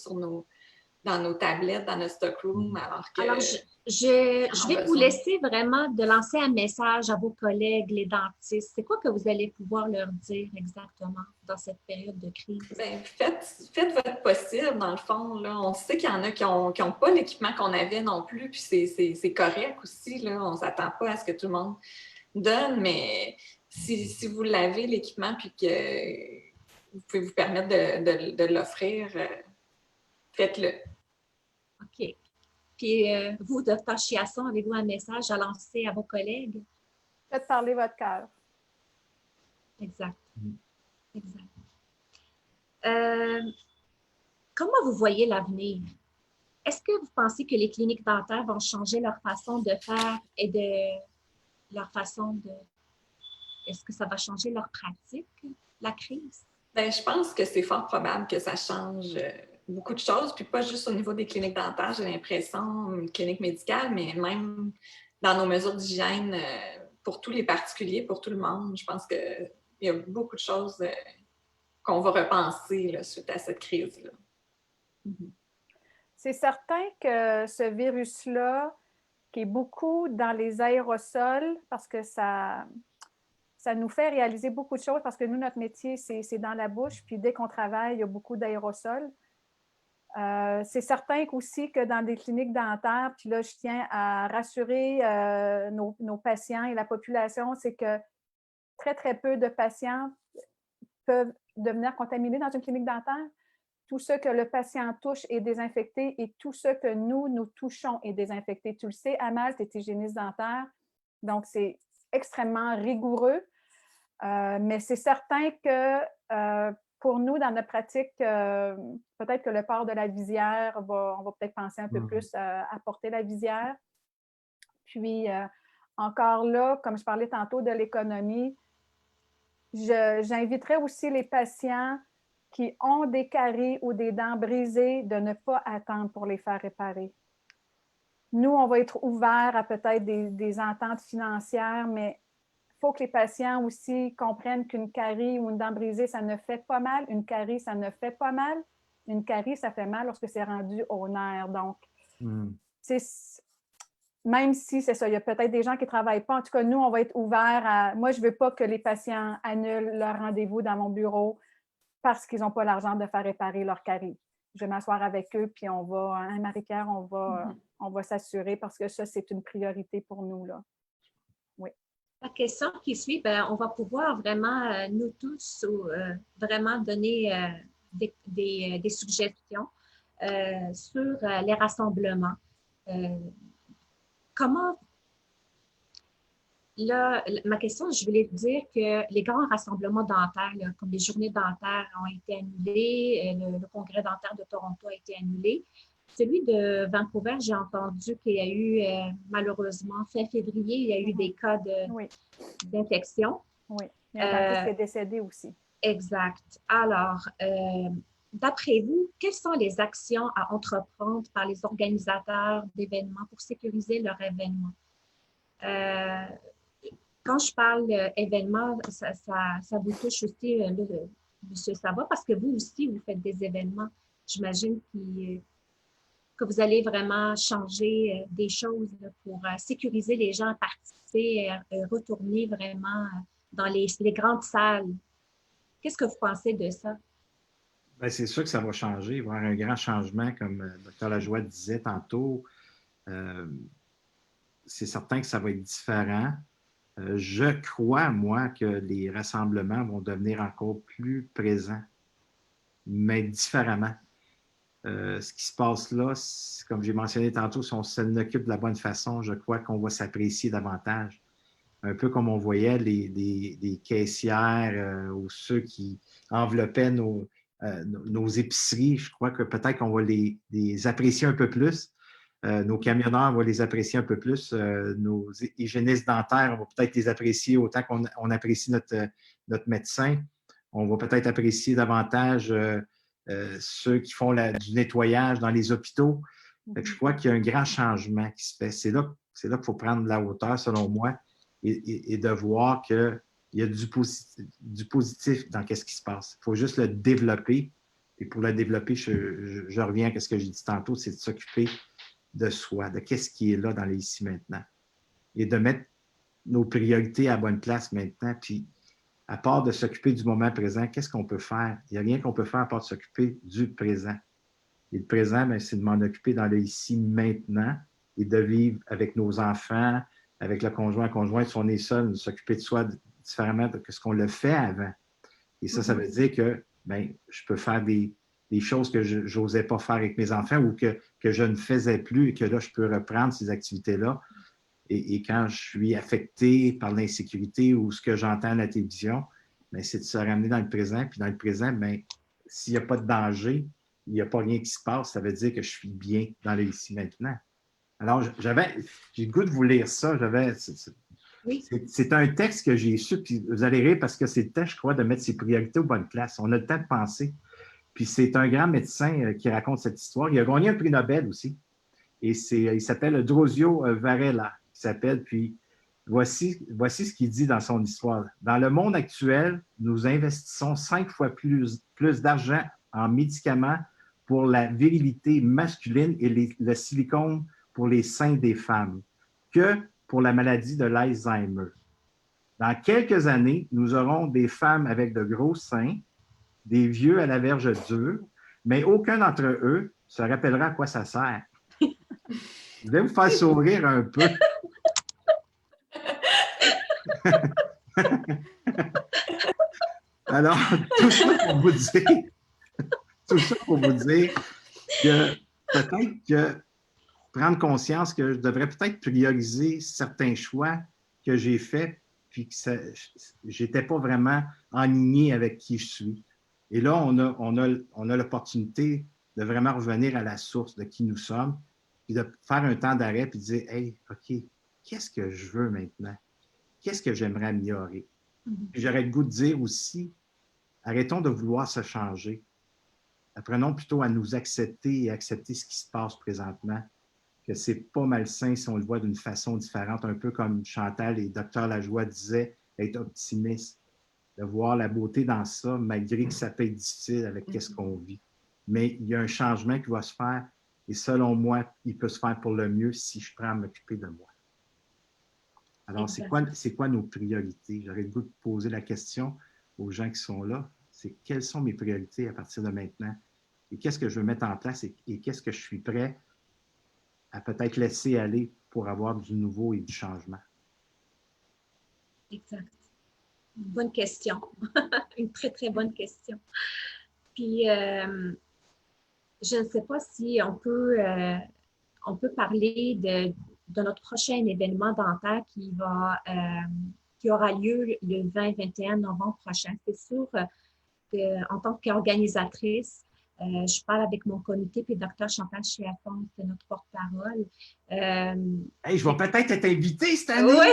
[SPEAKER 3] dans nos tablettes, dans notre stockroom, alors que…
[SPEAKER 2] Alors, je vais vous laisser vraiment de lancer un message à vos collègues, les dentistes. C'est quoi que vous allez pouvoir leur dire exactement dans cette période de crise?
[SPEAKER 3] Bien, faites votre possible, dans le fond. Là. On sait qu'il y en a qui n'ont pas l'équipement qu'on avait non plus, puis c'est correct aussi. Là. On ne s'attend pas à ce que tout le monde donne, mais si vous l'avez, l'équipement, puis que vous pouvez vous permettre de l'offrir, faites-le.
[SPEAKER 2] OK. Puis vous, Dr. Chiasson, avez-vous un message à lancer à vos collègues?
[SPEAKER 5] Faites parler votre cœur.
[SPEAKER 2] Exact. Exact. Comment vous voyez l'avenir? Est-ce que vous pensez que les cliniques dentaires vont changer leur façon de faire et leur façon de… Est-ce que ça va changer leur pratique, la crise?
[SPEAKER 3] Bien, je pense que c'est fort probable que ça change beaucoup de choses, puis pas juste au niveau des cliniques dentaires, j'ai l'impression, une clinique médicale, mais même dans nos mesures d'hygiène pour tous les particuliers, pour tout le monde. Je pense qu'il y a beaucoup de choses qu'on va repenser là, suite à cette crise-là.
[SPEAKER 5] C'est certain que ce virus-là, qui est beaucoup dans les aérosols, parce que ça nous fait réaliser beaucoup de choses, parce que nous, notre métier, c'est dans la bouche, puis dès qu'on travaille, il y a beaucoup d'aérosols. C'est certain aussi que dans des cliniques dentaires, puis là, je tiens à rassurer nos patients et la population, c'est que très, très peu de patients peuvent devenir contaminés dans une clinique dentaire. Tout ce que le patient touche est désinfecté et tout ce que nous touchons est désinfecté. Tu le sais, Amal, tu es hygiéniste dentaire, donc c'est extrêmement rigoureux. Mais c'est certain que pour nous, dans notre pratique, peut-être que le port de la visière, on va peut-être penser un peu plus à porter la visière. Puis, encore là, comme je parlais tantôt de l'économie, j'inviterais aussi les patients qui ont des caries ou des dents brisées de ne pas attendre pour les faire réparer. Nous, on va être ouverts à peut-être des ententes financières, mais il faut que les patients aussi comprennent qu'une carie ou une dent brisée, ça ne fait pas mal. Une carie, ça ne fait pas mal. Une carie, ça fait mal lorsque c'est rendu au nerf. Donc, même si c'est ça, il y a peut-être des gens qui ne travaillent pas. En tout cas, nous, on va être ouverts à... Moi, je ne veux pas que les patients annulent leur rendez-vous dans mon bureau parce qu'ils n'ont pas l'argent de faire réparer leur carie. Je vais m'asseoir avec eux, puis on va, hein, Marie-Pierre, on va s'assurer parce que ça, c'est une priorité pour nous, là. Oui.
[SPEAKER 6] La question qui suit, on va pouvoir vraiment, nous tous, vraiment donner des suggestions sur les rassemblements. Comment, là, ma question, je voulais dire que les grands rassemblements dentaires, là, comme les journées dentaires ont été annulées, le congrès dentaire de Toronto a été annulé. Celui de Vancouver, j'ai entendu qu'il y a eu, malheureusement, fin février, il y a eu des cas d'infection.
[SPEAKER 5] Oui, il y a un dentiste qui est décédé aussi.
[SPEAKER 6] Exact. Alors, d'après vous, quelles sont les actions à entreprendre par les organisateurs d'événements pour sécuriser leur événement? Quand je parle événement, ça vous touche aussi, Monsieur Sava, parce que vous aussi, vous faites des événements. J'imagine que vous allez vraiment changer des choses pour sécuriser les gens à participer et retourner vraiment dans les grandes salles. Qu'est-ce que vous pensez de ça?
[SPEAKER 1] Bien, c'est sûr que ça va changer. Il va y avoir un grand changement, comme Dr. Lajoie disait tantôt. C'est certain que ça va être différent. Je crois, moi, que les rassemblements vont devenir encore plus présents, mais différemment. Ce qui se passe là, comme j'ai mentionné tantôt, si on s'en occupe de la bonne façon, je crois qu'on va s'apprécier davantage. Un peu comme on voyait les caissières ou ceux qui enveloppaient nos épiceries, je crois que peut-être qu'on va les apprécier un peu plus. Nos camionneurs, on va les apprécier un peu plus. Nos hygiénistes dentaires, on va peut-être les apprécier autant qu'on apprécie notre médecin. On va peut-être apprécier davantage ceux qui font du nettoyage dans les hôpitaux. Fait que je crois qu'il y a un grand changement qui se fait. C'est là qu'il faut prendre de la hauteur, selon moi, et de voir qu'il y a du positif dans ce qui se passe. Il faut juste le développer. Et pour le développer, je reviens à ce que j'ai dit tantôt, c'est de s'occuper de soi, de qu'est-ce qui est là dans les ici maintenant. Et de mettre nos priorités à la bonne place maintenant. Puis, à part de s'occuper du moment présent, qu'est-ce qu'on peut faire? Il n'y a rien qu'on peut faire à part de s'occuper du présent. Et le présent, c'est de m'en occuper dans le ici maintenant et de vivre avec nos enfants, avec le conjoint, si on est seul, de s'occuper de soi différemment de ce qu'on le fait avant. Et ça veut dire que je peux faire des choses que je n'osais pas faire avec mes enfants ou que je ne faisais plus et que là, je peux reprendre ces activités-là. Et quand je suis affecté par l'insécurité ou ce que j'entends à la télévision, c'est de se ramener dans le présent. Puis dans le présent, s'il n'y a pas de danger, il n'y a pas rien qui se passe, ça veut dire que je suis bien dans le ici maintenant. Alors, j'ai le goût de vous lire ça. C'est un texte que j'ai su, puis vous allez rire parce que c'est le temps, je crois, de mettre ses priorités aux bonnes places. On a le temps de penser. Puis c'est un grand médecin qui raconte cette histoire. Il a gagné un prix Nobel aussi. Et il s'appelle Drosio Varela. Puis voici ce qu'il dit dans son histoire. Dans le monde actuel, nous investissons 5 fois plus d'argent en médicaments pour la virilité masculine et le silicone pour les seins des femmes que pour la maladie de l'Alzheimer. Dans quelques années, nous aurons des femmes avec de gros seins, des vieux à la verge dure, mais aucun d'entre eux se rappellera à quoi ça sert. Je vais vous faire sourire un peu. Alors, tout ça pour vous dire, tout ça pour vous dire que peut-être que prendre conscience que je devrais peut-être prioriser certains choix que j'ai faits, puis que je n'étais pas vraiment aligné avec qui je suis. Et là, on a l'opportunité de vraiment revenir à la source de qui nous sommes, puis de faire un temps d'arrêt, puis de dire, hey, OK, qu'est-ce que je veux maintenant? Qu'est-ce que j'aimerais améliorer? Puis j'aurais le goût de dire aussi, arrêtons de vouloir se changer. Apprenons plutôt à nous accepter et accepter ce qui se passe présentement, que c'est pas malsain si on le voit d'une façon différente, un peu comme Chantal et Dr Lajoie disaient, être optimiste, de voir la beauté dans ça, malgré que ça peut être difficile avec qu'est-ce qu'on vit. Mais il y a un changement qui va se faire et selon moi, il peut se faire pour le mieux si je prends à m'occuper de moi. Alors, c'est quoi nos priorités? J'aurais le goût de poser la question aux gens qui sont là. C'est quelles sont mes priorités à partir de maintenant? Et qu'est-ce que je veux mettre en place et qu'est-ce que je suis prêt à peut-être laisser aller pour avoir du nouveau et du changement?
[SPEAKER 6] Exact. Bonne question. Une très, très bonne question. Puis, je ne sais pas si on peut parler de notre prochain événement dentaire qui aura lieu le 20-21 novembre prochain. C'est sûr qu'en tant qu'organisatrice, je parle avec mon comité, puis Dr Chantal Chiappon, c'est notre porte-parole.
[SPEAKER 1] Hey, je vais peut-être être invitée cette année.
[SPEAKER 6] Oui,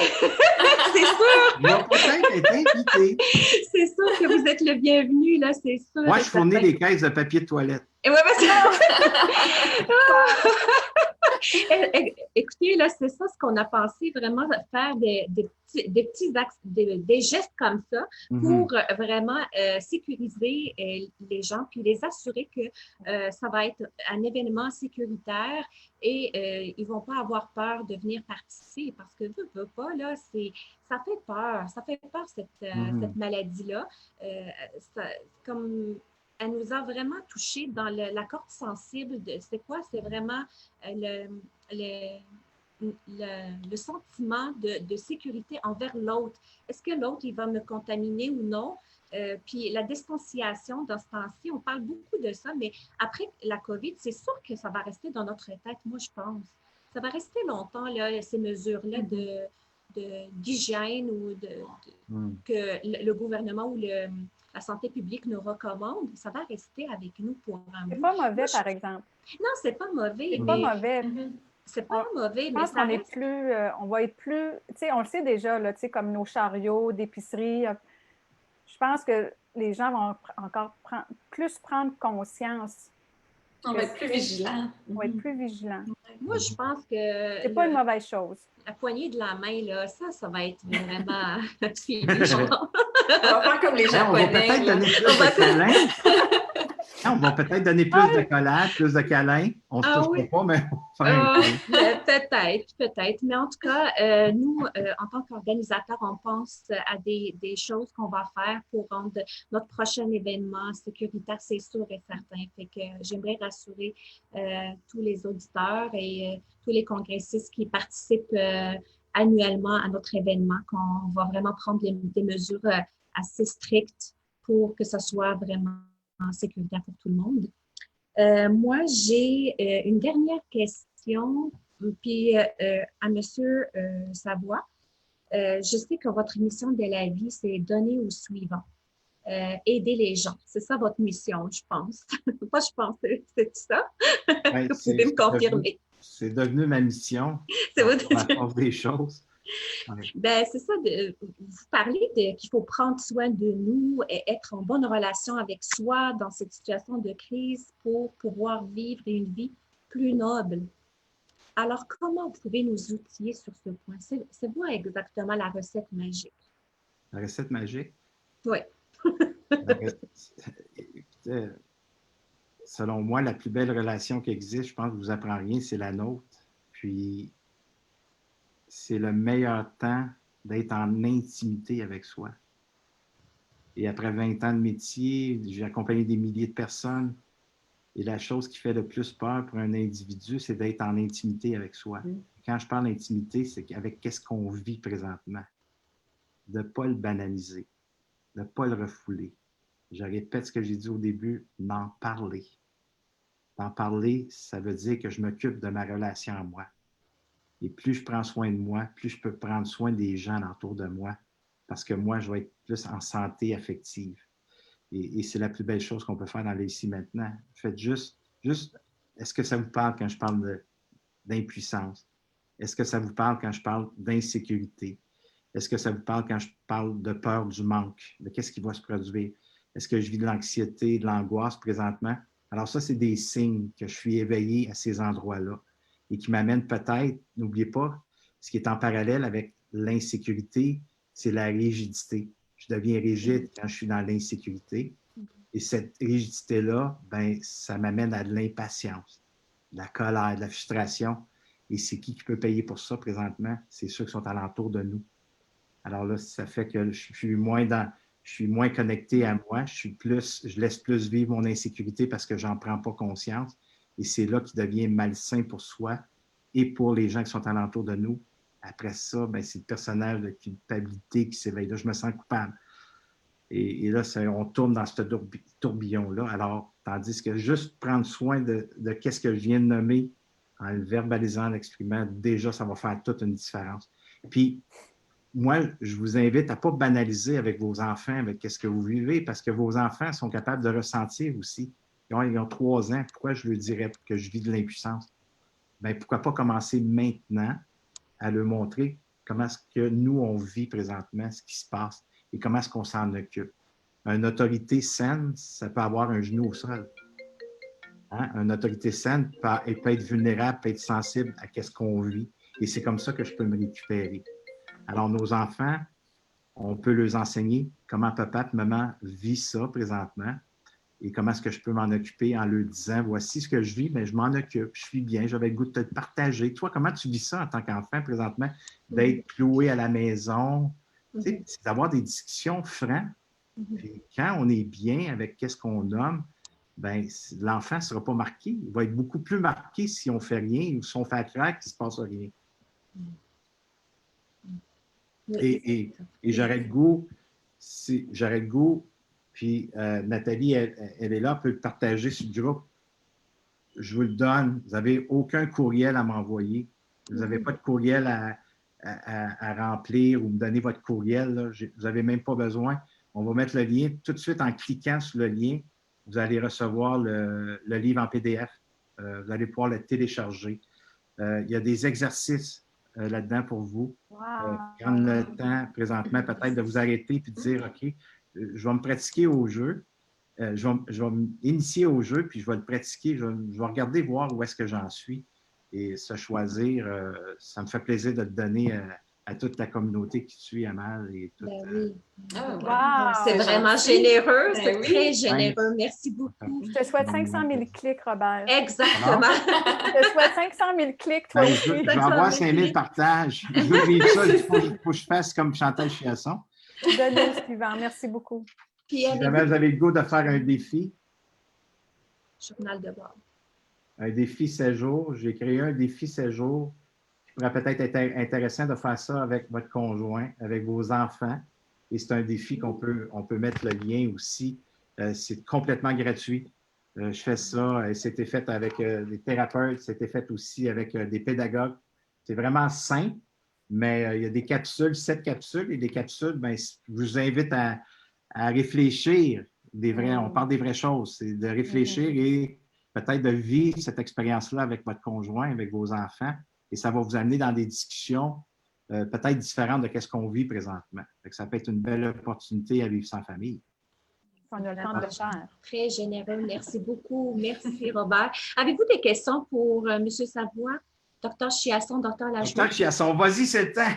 [SPEAKER 6] c'est sûr.
[SPEAKER 1] Je vais peut-être être invitée.
[SPEAKER 6] C'est sûr que vous êtes le bienvenu, là, c'est sûr.
[SPEAKER 1] Moi, je fournis les caisses de papier de toilette.
[SPEAKER 6] Et ouais, écoutez, là, c'est ça ce qu'on a pensé, vraiment faire des petits axes, des gestes comme ça pour vraiment sécuriser les gens, puis les assurer que ça va être un événement sécuritaire et ils ne vont pas avoir peur de venir participer parce que veut pas, là, ça fait peur cette maladie-là. Comme elle nous a vraiment touchés dans la corde sensible de c'est quoi? C'est vraiment le sentiment de sécurité envers l'autre. Est-ce que l'autre, il va me contaminer ou non? Puis la distanciation dans ce temps-ci, on parle beaucoup de ça, mais après la COVID, c'est sûr que ça va rester dans notre tête, moi, je pense. Ça va rester longtemps, là, ces mesures-là d'hygiène ou que le gouvernement ou la santé publique nous recommande, ça va rester avec nous pour un bout.
[SPEAKER 5] C'est pas mauvais, par exemple.
[SPEAKER 6] Non, c'est pas mauvais.
[SPEAKER 5] C'est pas mauvais.
[SPEAKER 6] C'est pas mauvais,
[SPEAKER 5] je pense qu'on est plus, on va être plus, tu sais, on le sait déjà, là, tu sais, comme nos chariots d'épicerie. Je pense que les gens vont encore plus prendre conscience.
[SPEAKER 3] On va être plus vigilants.
[SPEAKER 5] On va être plus vigilants.
[SPEAKER 6] Moi, je pense que...
[SPEAKER 5] C'est pas une mauvaise chose.
[SPEAKER 6] La poignée de la main, là, ça va être vraiment...
[SPEAKER 3] On va faire comme les Japonais.
[SPEAKER 1] On va peut-être donner plus de câlins. On va peut-être donner plus de collades, plus de câlins. On ne se touchera pas, mais on va faire un câlin.
[SPEAKER 6] Peut-être. Mais en tout cas, nous, en tant qu'organisateurs, on pense à des choses qu'on va faire pour rendre notre prochain événement sécuritaire, c'est sûr et certain. Fait que j'aimerais rassurer tous les auditeurs et tous les congressistes qui participent annuellement à notre événement, qu'on va vraiment prendre des mesures assez strictes pour que ce soit vraiment sécuritaire pour tout le monde. Moi, j'ai une dernière question, puis à M. Savoie. Je sais que votre mission de la vie, c'est donner au suivant, aider les gens. C'est ça votre mission, je pense. Moi, je pense que c'est ça.
[SPEAKER 1] Ouais,
[SPEAKER 6] vous pouvez me confirmer.
[SPEAKER 1] C'est devenu ma mission.
[SPEAKER 6] C'est
[SPEAKER 1] la force des choses.
[SPEAKER 6] Ouais. Ben, c'est ça, vous parlez qu'il faut prendre soin de nous et être en bonne relation avec soi dans cette situation de crise pour pouvoir vivre une vie plus noble. Alors, comment vous pouvez nous outiller sur ce point? C'est quoi exactement la recette magique?
[SPEAKER 1] La recette magique?
[SPEAKER 6] Oui.
[SPEAKER 1] Selon moi, la plus belle relation qui existe, je pense que je ne vous apprends rien, c'est la nôtre. Puis, c'est le meilleur temps d'être en intimité avec soi. Et après 20 ans de métier, j'ai accompagné des milliers de personnes. Et la chose qui fait le plus peur pour un individu, c'est d'être en intimité avec soi. Quand je parle d'intimité, c'est avec qu'est-ce qu'on vit présentement. De ne pas le banaliser, de ne pas le refouler, je répète ce que j'ai dit au début, d'en parler. D'en parler, ça veut dire que je m'occupe de ma relation à moi. Et plus je prends soin de moi, plus je peux prendre soin des gens autour de moi, parce que moi, je vais être plus en santé affective. Et c'est la plus belle chose qu'on peut faire dans les ici maintenant. Faites juste, est-ce que ça vous parle quand je parle d'impuissance? Est-ce que ça vous parle quand je parle d'insécurité? Est-ce que ça vous parle quand je parle de peur du manque? De qu'est-ce qui va se produire? Est-ce que je vis de l'anxiété, de l'angoisse présentement? Alors ça, c'est des signes que je suis éveillé à ces endroits-là et qui m'amènent peut-être, n'oubliez pas, ce qui est en parallèle avec l'insécurité, c'est la rigidité. Je deviens rigide quand je suis dans l'insécurité. Et cette rigidité-là, ben, ça m'amène à de l'impatience, de la colère, de la frustration. Et c'est qui peut payer pour ça présentement? C'est ceux qui sont alentour de nous. Alors là, ça fait que je suis moins connecté à moi, je laisse plus vivre mon insécurité parce que j'en prends pas conscience. Et c'est là qu'il devient malsain pour soi et pour les gens qui sont alentour de nous. Après ça, ben, c'est le personnage de culpabilité qui s'éveille. Là, je me sens coupable. Et là, on tourne dans ce tourbillon-là. Alors, tandis que juste prendre soin de qu'est-ce que je viens de nommer, en le verbalisant, en l'exprimant, déjà, ça va faire toute une différence. Puis, moi, je vous invite à ne pas banaliser avec vos enfants, avec ce que vous vivez, parce que vos enfants sont capables de ressentir aussi. Ils ont 3 ans. Pourquoi je leur dirais que je vis de l'impuissance? Bien, pourquoi pas commencer maintenant à leur montrer comment est-ce que nous, on vit présentement, ce qui se passe et comment est-ce qu'on s'en occupe. Une autorité saine, ça peut avoir un genou au sol. Hein? Une autorité saine peut être vulnérable, peut être sensible à ce qu'on vit. Et c'est comme ça que je peux me récupérer. Alors, nos enfants, on peut leur enseigner comment papa et maman vit ça présentement et comment est-ce que je peux m'en occuper en leur disant, voici ce que je vis, mais je m'en occupe, je suis bien, j'avais le goût de te partager. Toi, comment tu vis ça en tant qu'enfant présentement, d'être cloué à la maison? C'est d'avoir des discussions franches. Puis quand on est bien avec qu'est-ce qu'on nomme, ben, l'enfant ne sera pas marqué. Il va être beaucoup plus marqué si on ne fait rien ou si on fait clair qu'il ne se passe rien. Et j'aurais le goût, puis Nathalie, elle est là, elle peut le partager sur le groupe. Je vous le donne. Vous n'avez aucun courriel à m'envoyer. Vous n'avez pas de courriel à remplir ou me donner votre courriel. Là. Vous n'avez même pas besoin. On va mettre le lien. Tout de suite, en cliquant sur le lien, vous allez recevoir le livre en PDF. Vous allez pouvoir le télécharger. Il y a des exercices là-dedans pour vous.
[SPEAKER 5] Wow.
[SPEAKER 1] Prendre le temps, présentement, peut-être de vous arrêter et de dire, OK, je vais me pratiquer au jeu. Je vais m'initier au jeu, puis je vais le pratiquer. Je vais regarder, voir où est-ce que j'en suis. Et se choisir, ça me fait plaisir de te donner à toute la communauté qui te suit, Amal. Et toute,
[SPEAKER 6] oui.
[SPEAKER 5] Wow.
[SPEAKER 6] C'est vraiment généreux, c'est
[SPEAKER 3] oui.
[SPEAKER 6] très généreux. Merci beaucoup.
[SPEAKER 5] Je te souhaite 500 000 clics, Robert.
[SPEAKER 6] Exactement.
[SPEAKER 5] Je te souhaite 500 000 clics, toi aussi.
[SPEAKER 1] Je vais avoir 5 000 partages. Je veux vivre ça. Il faut que je fasse comme Chantal Chiasson.
[SPEAKER 5] Donnez au suivant. Merci beaucoup.
[SPEAKER 6] Puis,
[SPEAKER 1] Si jamais vous avez le goût de faire un défi,
[SPEAKER 6] journal de bord.
[SPEAKER 1] Un défi 16 jours, j'ai créé un défi 16 jours qui pourrait peut-être être intéressant de faire ça avec votre conjoint, avec vos enfants. Et c'est un défi on peut mettre le lien aussi. C'est complètement gratuit. Je fais ça. C'était fait avec des thérapeutes, c'était fait aussi avec des pédagogues. C'est vraiment simple, mais il y a des capsules, 7 capsules, et des capsules, ben, je vous invite à réfléchir. On parle des vraies choses. C'est de réfléchir et peut-être de vivre cette expérience-là avec votre conjoint, avec vos enfants, et ça va vous amener dans des discussions peut-être différentes de ce qu'on vit présentement. Ça peut être une belle opportunité à vivre sans famille.
[SPEAKER 5] On a le temps de le faire.
[SPEAKER 6] Très généreux. Merci beaucoup. Merci, Robert. Avez-vous des questions pour M. Savoie? Dr. Chiasson, Dr. Lajoie?
[SPEAKER 1] Dr. Chiasson, vas-y, c'est le temps.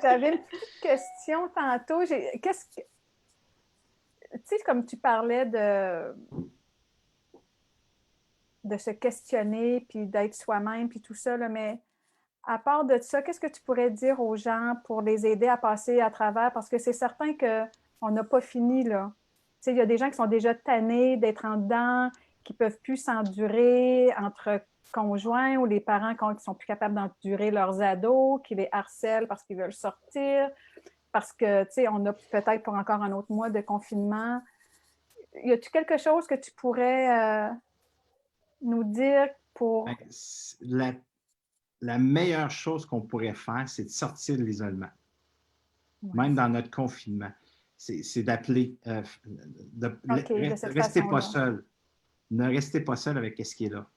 [SPEAKER 5] J'avais une petite question tantôt. Tu sais, comme tu parlais de se questionner, puis d'être soi-même, puis tout ça, là, mais à part de ça, qu'est-ce que tu pourrais dire aux gens pour les aider à passer à travers? Parce que c'est certain qu'on n'a pas fini, là. Tu sais, il y a des gens qui sont déjà tannés d'être en dedans, qui ne peuvent plus s'endurer entre conjoints ou les parents qui ne sont plus capables d'endurer leurs ados, qui les harcèlent parce qu'ils veulent sortir. parce que, tu sais, on a peut-être pour encore un autre mois de confinement. Y a-t-il quelque chose que tu pourrais nous dire pour...
[SPEAKER 1] Ben, la meilleure chose qu'on pourrait faire, c'est de sortir de l'isolement,
[SPEAKER 5] Ouais.
[SPEAKER 1] même dans notre confinement. C'est d'appeler,
[SPEAKER 5] OK, de cette
[SPEAKER 1] restez pas
[SPEAKER 5] façon-là.
[SPEAKER 1] seul. Ne restez pas seul avec ce qui est là.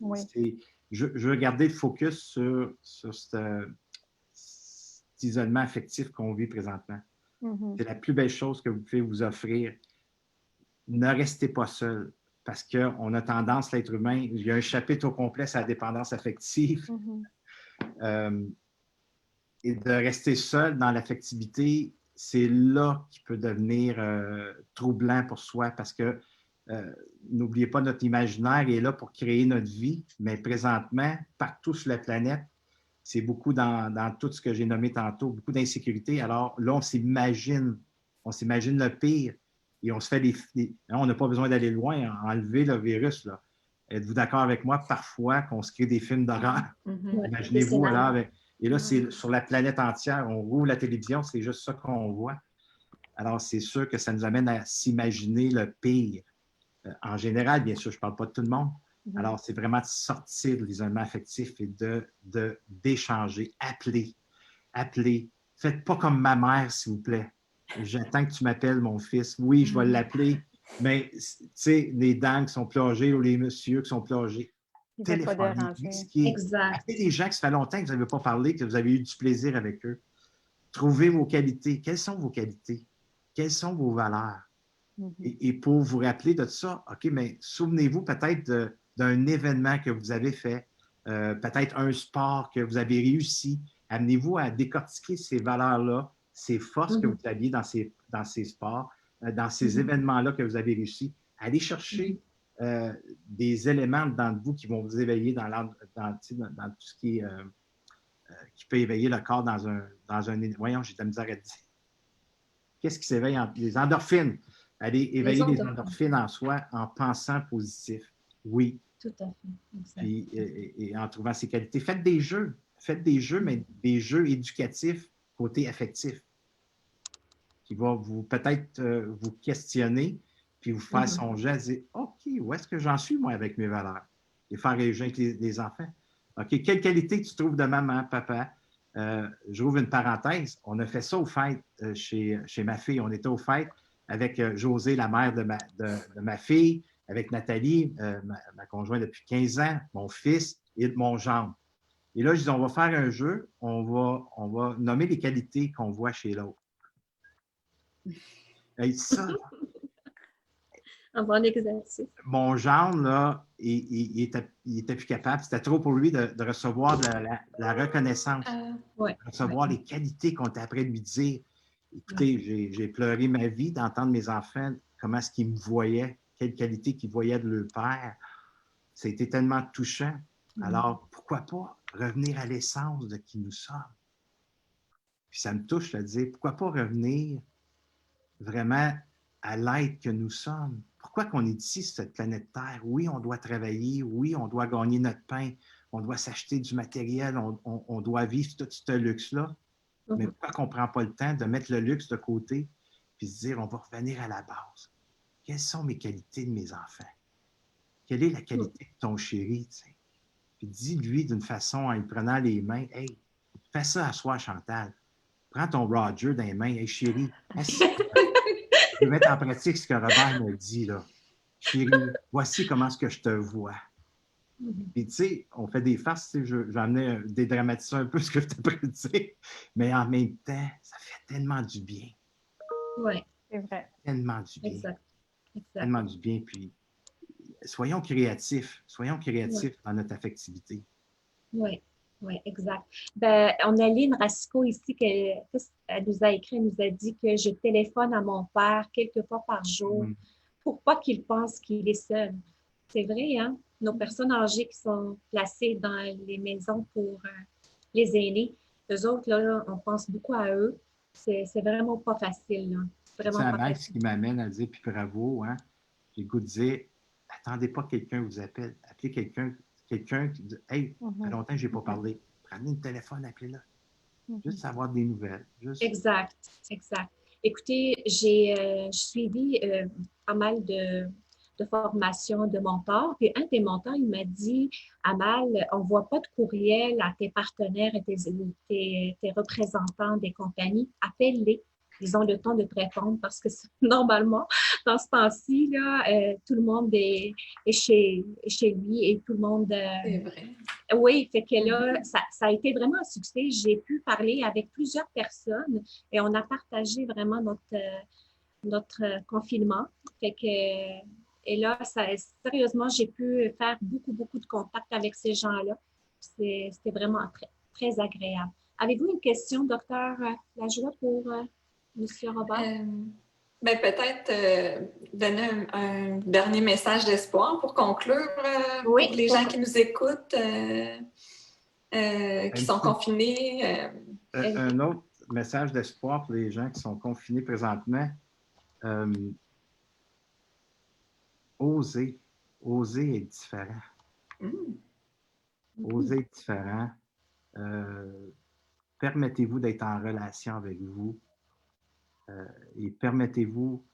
[SPEAKER 5] Oui.
[SPEAKER 1] Je veux garder le focus sur cet isolement affectif qu'on vit présentement.
[SPEAKER 5] Mhm.
[SPEAKER 1] C'est la plus belle chose que vous pouvez vous offrir. Ne restez pas seul, parce qu'on a tendance, l'être humain, il y a un chapitre au complet sur la dépendance affective.
[SPEAKER 5] Mhm.
[SPEAKER 1] Et de rester seul dans l'affectivité, c'est là qui peut devenir troublant pour soi, parce que n'oubliez pas, notre imaginaire est là pour créer notre vie, mais présentement, partout sur la planète, c'est beaucoup dans tout ce que j'ai nommé tantôt, beaucoup d'insécurité. Alors là, on s'imagine le pire et on se fait on n'a pas besoin d'aller loin, enlever le virus. Là. Êtes-vous d'accord avec moi? Parfois, qu'on se crée des films d'horreur.
[SPEAKER 6] Ouais,
[SPEAKER 1] Imaginez-vous,
[SPEAKER 6] des
[SPEAKER 1] alors,
[SPEAKER 6] scénarios.
[SPEAKER 1] et là, c'est sur la planète entière. On rouvre la télévision, c'est juste ça qu'on voit. Alors, c'est sûr que ça nous amène à s'imaginer le pire. En général, bien sûr, je ne parle pas de tout le monde.
[SPEAKER 5] Mhm.
[SPEAKER 1] Alors, c'est vraiment de sortir de l'isolement affectif et d'échanger. Appelez. Faites pas comme ma mère, s'il vous plaît. J'attends que tu m'appelles, mon fils. Oui, je vais l'appeler, mais tu sais, les dames qui sont plongées ou les messieurs qui sont plongés,
[SPEAKER 5] Ils ne veulent pas
[SPEAKER 1] téléphonez,
[SPEAKER 5] déranger.
[SPEAKER 1] expliquez.
[SPEAKER 6] Exact.
[SPEAKER 1] Appelez les gens que ça fait longtemps que vous n'avez pas parlé, que vous avez eu du plaisir avec eux. Trouvez vos qualités. Quelles sont vos qualités? Quelles sont vos valeurs?
[SPEAKER 5] Mhm.
[SPEAKER 1] Et pour vous rappeler de ça, OK, mais souvenez-vous peut-être d'un événement que vous avez fait, peut-être un sport que vous avez réussi. Amenez-vous à décortiquer ces valeurs-là, ces forces que vous aviez dans ces sports, dans ces événements-là que vous avez réussi. Allez chercher des éléments dans vous qui vont vous éveiller dans tout ce qui peut éveiller le corps dans un voyons, j'ai de la misère à dire. Qu'est-ce qui s'éveille? Les endorphines. Aller éveiller les endorphines en soi en pensant positif. Oui.
[SPEAKER 6] Tout à fait. Exact.
[SPEAKER 1] Puis, et en trouvant ses qualités. Faites des jeux. Faites des jeux, mais des jeux éducatifs côté affectif, qui vont peut-être vous questionner, puis vous faire songer à dire OK, où est-ce que j'en suis, moi, avec mes valeurs? Et faire les jeux avec les enfants. OK, quelle qualité tu trouves de maman, papa? J'ouvre une parenthèse. On a fait ça aux fêtes chez ma fille. On était aux fêtes avec José, la mère de ma fille, avec Nathalie, ma conjointe depuis 15 ans, mon fils et mon gendre. Et là, je dis, on va faire un jeu. On va nommer les qualités qu'on voit chez l'autre. Et ça,
[SPEAKER 6] Un bon exercice.
[SPEAKER 1] mon gendre, là, il était plus capable. C'était trop pour lui de recevoir de la reconnaissance,
[SPEAKER 6] Ouais.
[SPEAKER 1] de recevoir les qualités qu'on était après de lui dire. Écoutez, j'ai pleuré ma vie d'entendre mes enfants, comment est-ce qu'ils me voyaient, quelles qualités qu'ils voyaient de leur père. Ça a été tellement touchant. Alors, pourquoi pas revenir à l'essence de qui nous sommes? Puis ça me touche de dire, pourquoi pas revenir vraiment à l'être que nous sommes? Pourquoi qu'on est ici sur cette planète Terre? Oui, on doit travailler, oui, on doit gagner notre pain, on doit s'acheter du matériel, on doit vivre tout ce luxe-là. Mais pourquoi qu'on ne prend pas le temps de mettre le luxe de côté puis se dire, on va revenir à la base. Quelles sont mes qualités de mes enfants? Quelle est la qualité de ton chéri? T'sais? Puis dis-lui d'une façon en lui prenant les mains, hey, fais ça à soi, Chantal. Prends ton Roger dans les mains, hey chérie, je vais mettre en pratique ce que Robert m'a dit, là. Chérie, voici comment est-ce que je te vois. Puis, tu sais, on fait des farces, j'en ai dédramatisé un peu ce que je t'ai prédit, mais en même temps, ça fait tellement du bien.
[SPEAKER 6] Oui.
[SPEAKER 5] C'est vrai.
[SPEAKER 1] Tellement du bien.
[SPEAKER 6] Exact.
[SPEAKER 1] Tellement du bien. Puis, soyons créatifs dans notre affectivité.
[SPEAKER 6] Oui, oui, exact. Ben, on a Lynn Racicot ici, elle nous a écrit, elle nous a dit que je téléphone à mon père quelques fois par jour pour pas qu'il pense qu'il est seul. C'est vrai, hein? Nos personnes âgées qui sont placées dans les maisons pour les aînés, eux autres, là, on pense beaucoup à eux. C'est vraiment pas facile, là. Vraiment
[SPEAKER 1] C'est
[SPEAKER 6] pas
[SPEAKER 1] un ce
[SPEAKER 6] facile.
[SPEAKER 1] qui m'amène à dire, puis bravo, hein? J'ai le goût de dire, attendez pas que quelqu'un vous appelle. Appelez quelqu'un qui dit, hey, ça fait longtemps que je n'ai pas parlé. Prenez le téléphone, appelez-le. Juste avoir des nouvelles. Juste...
[SPEAKER 6] Exact, exact. Écoutez, j'ai suivi pas mal de formations de mentors. Puis un des mentors, il m'a dit, Amal, on ne voit pas de courriel à tes partenaires et tes représentants des compagnies. Appelle-les. Ils ont le temps de te répondre parce que normalement, dans ce temps-ci, là, tout le monde est chez lui et tout le monde...
[SPEAKER 3] C'est vrai.
[SPEAKER 6] Oui, fait que là, ça a été vraiment un succès. J'ai pu parler avec plusieurs personnes et on a partagé vraiment notre confinement. Fait que, et là, sérieusement, j'ai pu faire beaucoup, beaucoup de contacts avec ces gens-là. C'était vraiment très, très agréable. Avez-vous une question, docteur Lajoie, pour M. Robert?
[SPEAKER 3] Ben, peut-être donner un dernier message d'espoir pour conclure pour les gens qui nous écoutent, qui sont confinés.
[SPEAKER 1] Un autre message d'espoir pour les gens qui sont confinés présentement. Oser être différent. Oser être différent. Permettez-vous d'être en relation avec vous et permettez-vous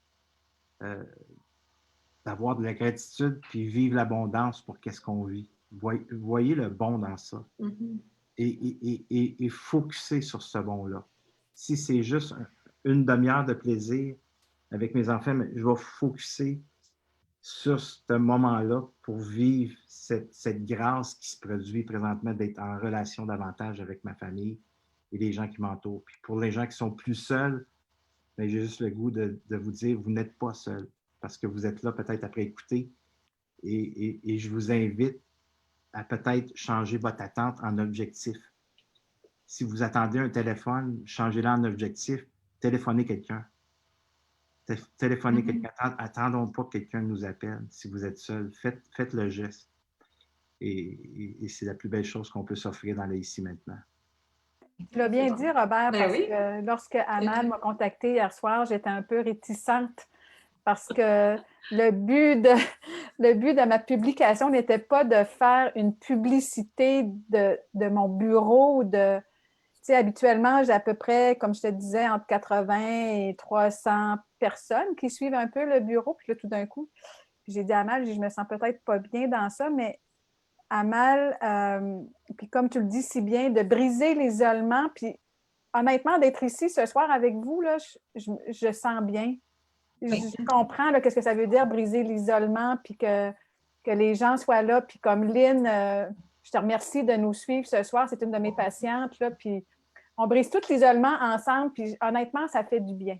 [SPEAKER 1] d'avoir de la gratitude puis vivre l'abondance pour qu'est-ce qu'on vit. Voyez le bon dans ça. Et focuser sur ce bon-là. Si c'est juste une demi-heure de plaisir avec mes enfants, je vais focuser sur ce moment-là pour vivre cette grâce qui se produit présentement d'être en relation davantage avec ma famille et les gens qui m'entourent. Puis pour les gens qui sont plus seuls, j'ai juste le goût de vous dire, vous n'êtes pas seuls parce que vous êtes là peut-être après écouter et je vous invite à peut-être changer votre attente en objectif. Si vous attendez un téléphone, changez-le en objectif, téléphonez quelqu'un. Téléphonez quelqu'un. Attendons pas que quelqu'un nous appelle. Si vous êtes seul, faites le geste. Et c'est la plus belle chose qu'on peut s'offrir dans les ici maintenant.
[SPEAKER 5] Tu l'as bien dit, Robert, parce
[SPEAKER 3] oui.
[SPEAKER 5] que lorsque Amal m'a contactée hier soir, j'étais un peu réticente parce que le but de ma publication n'était pas de faire une publicité de mon bureau. Tu sais, habituellement, j'ai à peu près, comme je te disais, entre 80 et 300 personnes qui suivent un peu le bureau. Puis là, tout d'un coup, j'ai dit à Amal, je me sens peut-être pas bien dans ça, mais Amal, puis comme tu le dis si bien, de briser l'isolement, puis honnêtement, d'être ici ce soir avec vous, là, je sens bien. Je comprends qu'est-ce que ça veut dire briser l'isolement, puis que les gens soient là, puis comme Lynn, je te remercie de nous suivre ce soir, c'est une de mes patientes, là, puis on brise tout l'isolement ensemble, puis honnêtement, ça fait du bien.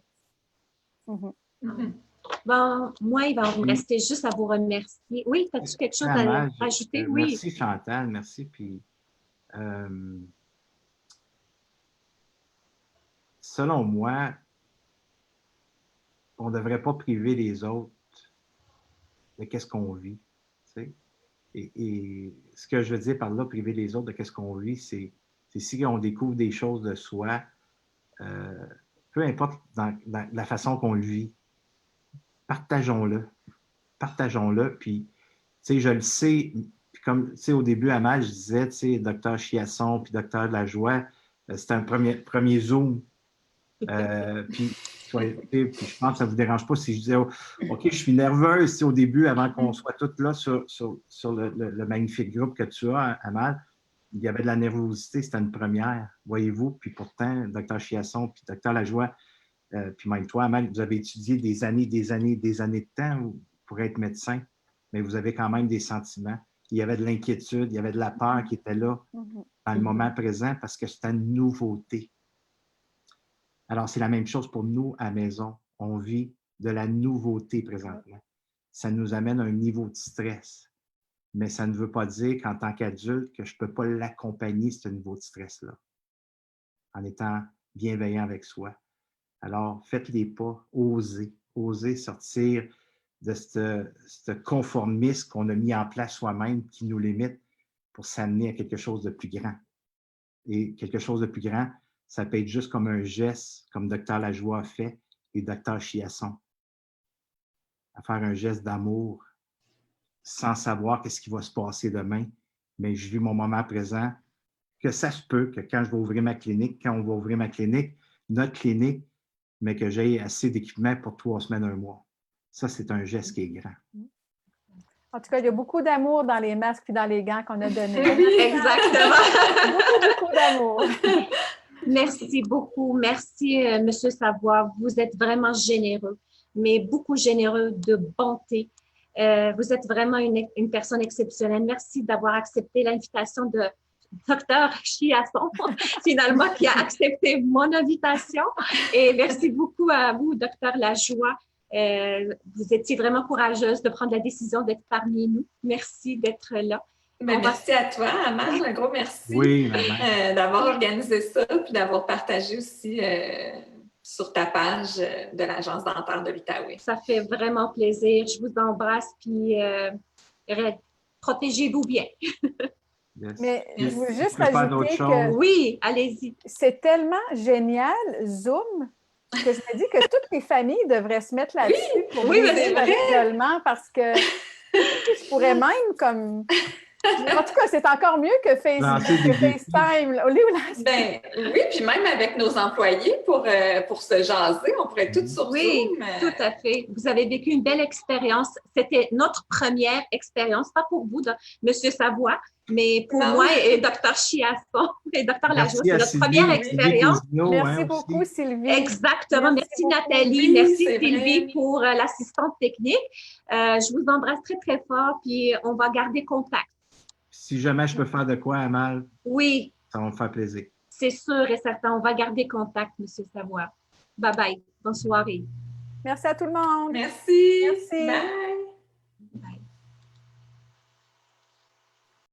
[SPEAKER 6] Bon, moi, il va me rester juste à vous remercier. Oui, as-tu quelque chose à ajouter? Oui.
[SPEAKER 1] Merci Chantal, merci. Puis, selon moi, on ne devrait pas priver les autres de qu'est-ce qu'on vit. Tu sais? Et ce que je veux dire par là, priver les autres de qu'est-ce qu'on vit, c'est si on découvre des choses de soi, peu importe dans la façon qu'on le vit, partageons-le. Partageons-le. Puis, tu sais, je le sais, puis comme, tu sais, au début, Amal, je disais, tu sais, docteur Chiasson, puis docteur Lajoie, c'était un premier Zoom. Puis je pense que ça ne vous dérange pas si je disais, OK, je suis nerveuse au début, avant qu'on soit tous là sur le magnifique groupe que tu as, Amal. Il y avait de la nervosité, c'était une première, voyez-vous. Puis pourtant, docteur Chiasson, puis docteur Lajoie, puis même toi, Amal, vous avez étudié des années de temps pour être médecin, mais vous avez quand même des sentiments. Il y avait de l'inquiétude, il y avait de la peur qui était là dans le moment présent parce que c'était une nouveauté. Alors, c'est la même chose pour nous à la maison. On vit de la nouveauté présentement. Ça nous amène à un niveau de stress. Mais ça ne veut pas dire qu'en tant qu'adulte, que je ne peux pas l'accompagner, ce niveau de stress-là, en étant bienveillant avec soi. Alors, faites les pas, osez sortir de ce conformisme qu'on a mis en place soi-même qui nous limite pour s'amener à quelque chose de plus grand. Et quelque chose de plus grand, ça peut être juste comme un geste, comme Dr Lajoie a fait et Dr Chiasson, à faire un geste d'amour sans savoir qu'est-ce qui va se passer demain, mais je vis mon moment présent, que ça se peut que quand je vais ouvrir ma clinique, quand on va ouvrir ma clinique, notre clinique, mais que j'ai assez d'équipement pour 3 semaines, 1 mois. Ça, c'est un geste qui est grand.
[SPEAKER 5] En tout cas, il y a beaucoup d'amour dans les masques et dans les gants qu'on a donnés.
[SPEAKER 6] Oui, exactement.
[SPEAKER 5] Beaucoup d'amour.
[SPEAKER 6] Merci beaucoup. Merci, M. Savoie. Vous êtes vraiment généreux, mais beaucoup généreux de bonté. Vous êtes vraiment une personne exceptionnelle. Merci d'avoir accepté l'invitation de Dr. Chiasson, finalement, qui a accepté mon invitation. Et merci beaucoup à vous, Dr. Lajoie. Vous étiez vraiment courageuse de prendre la décision d'être parmi nous. Merci d'être là.
[SPEAKER 3] Merci à toi, Amal. Un gros merci d'avoir organisé ça et d'avoir partagé aussi sur ta page de l'Agence dentaire de l'Outaouais.
[SPEAKER 6] Ça fait vraiment plaisir. Je vous embrasse puis protégez-vous bien.
[SPEAKER 1] Yes.
[SPEAKER 5] Mais je veux
[SPEAKER 1] Si
[SPEAKER 5] juste
[SPEAKER 1] tu peux faire
[SPEAKER 5] rajouter
[SPEAKER 1] d'autres
[SPEAKER 5] que
[SPEAKER 1] choses.
[SPEAKER 6] Oui, allez-y.
[SPEAKER 5] c'est tellement génial, Zoom, que je me dis que toutes les familles devraient se mettre là-dessus pour
[SPEAKER 6] oui, mais
[SPEAKER 5] briser
[SPEAKER 6] c'est
[SPEAKER 5] leur
[SPEAKER 6] vrai.
[SPEAKER 5] isolement parce que je pourrais même comme... En tout cas, c'est encore mieux que
[SPEAKER 1] Lancer des défis.
[SPEAKER 5] FaceTime. Là. Au lieu de
[SPEAKER 3] Ben oui, puis même avec nos employés pour se jaser, on pourrait tout sur
[SPEAKER 6] Oui,
[SPEAKER 3] Zoom.
[SPEAKER 6] tout à fait. Vous avez vécu une belle expérience. C'était notre première expérience, pas pour vous, M. Savoie, mais pour moi et Dr. Chiasson et Dr. Lajoie. C'est notre première expérience.
[SPEAKER 5] Merci beaucoup, Sylvie.
[SPEAKER 6] Exactement. Merci Nathalie.
[SPEAKER 3] Oui,
[SPEAKER 6] merci
[SPEAKER 3] c'est
[SPEAKER 6] Sylvie
[SPEAKER 3] vrai.
[SPEAKER 6] pour l'assistante technique. Je vous embrasse très, très fort, puis on va garder contact.
[SPEAKER 1] Si jamais je peux faire de quoi, Amal,
[SPEAKER 6] Oui,
[SPEAKER 1] ça va me faire plaisir.
[SPEAKER 6] c'est sûr et certain. On va garder contact, M. Savoie. Bye bye. Bonne soirée.
[SPEAKER 5] Merci à tout le monde.
[SPEAKER 3] Merci.
[SPEAKER 5] Merci.
[SPEAKER 3] Bye.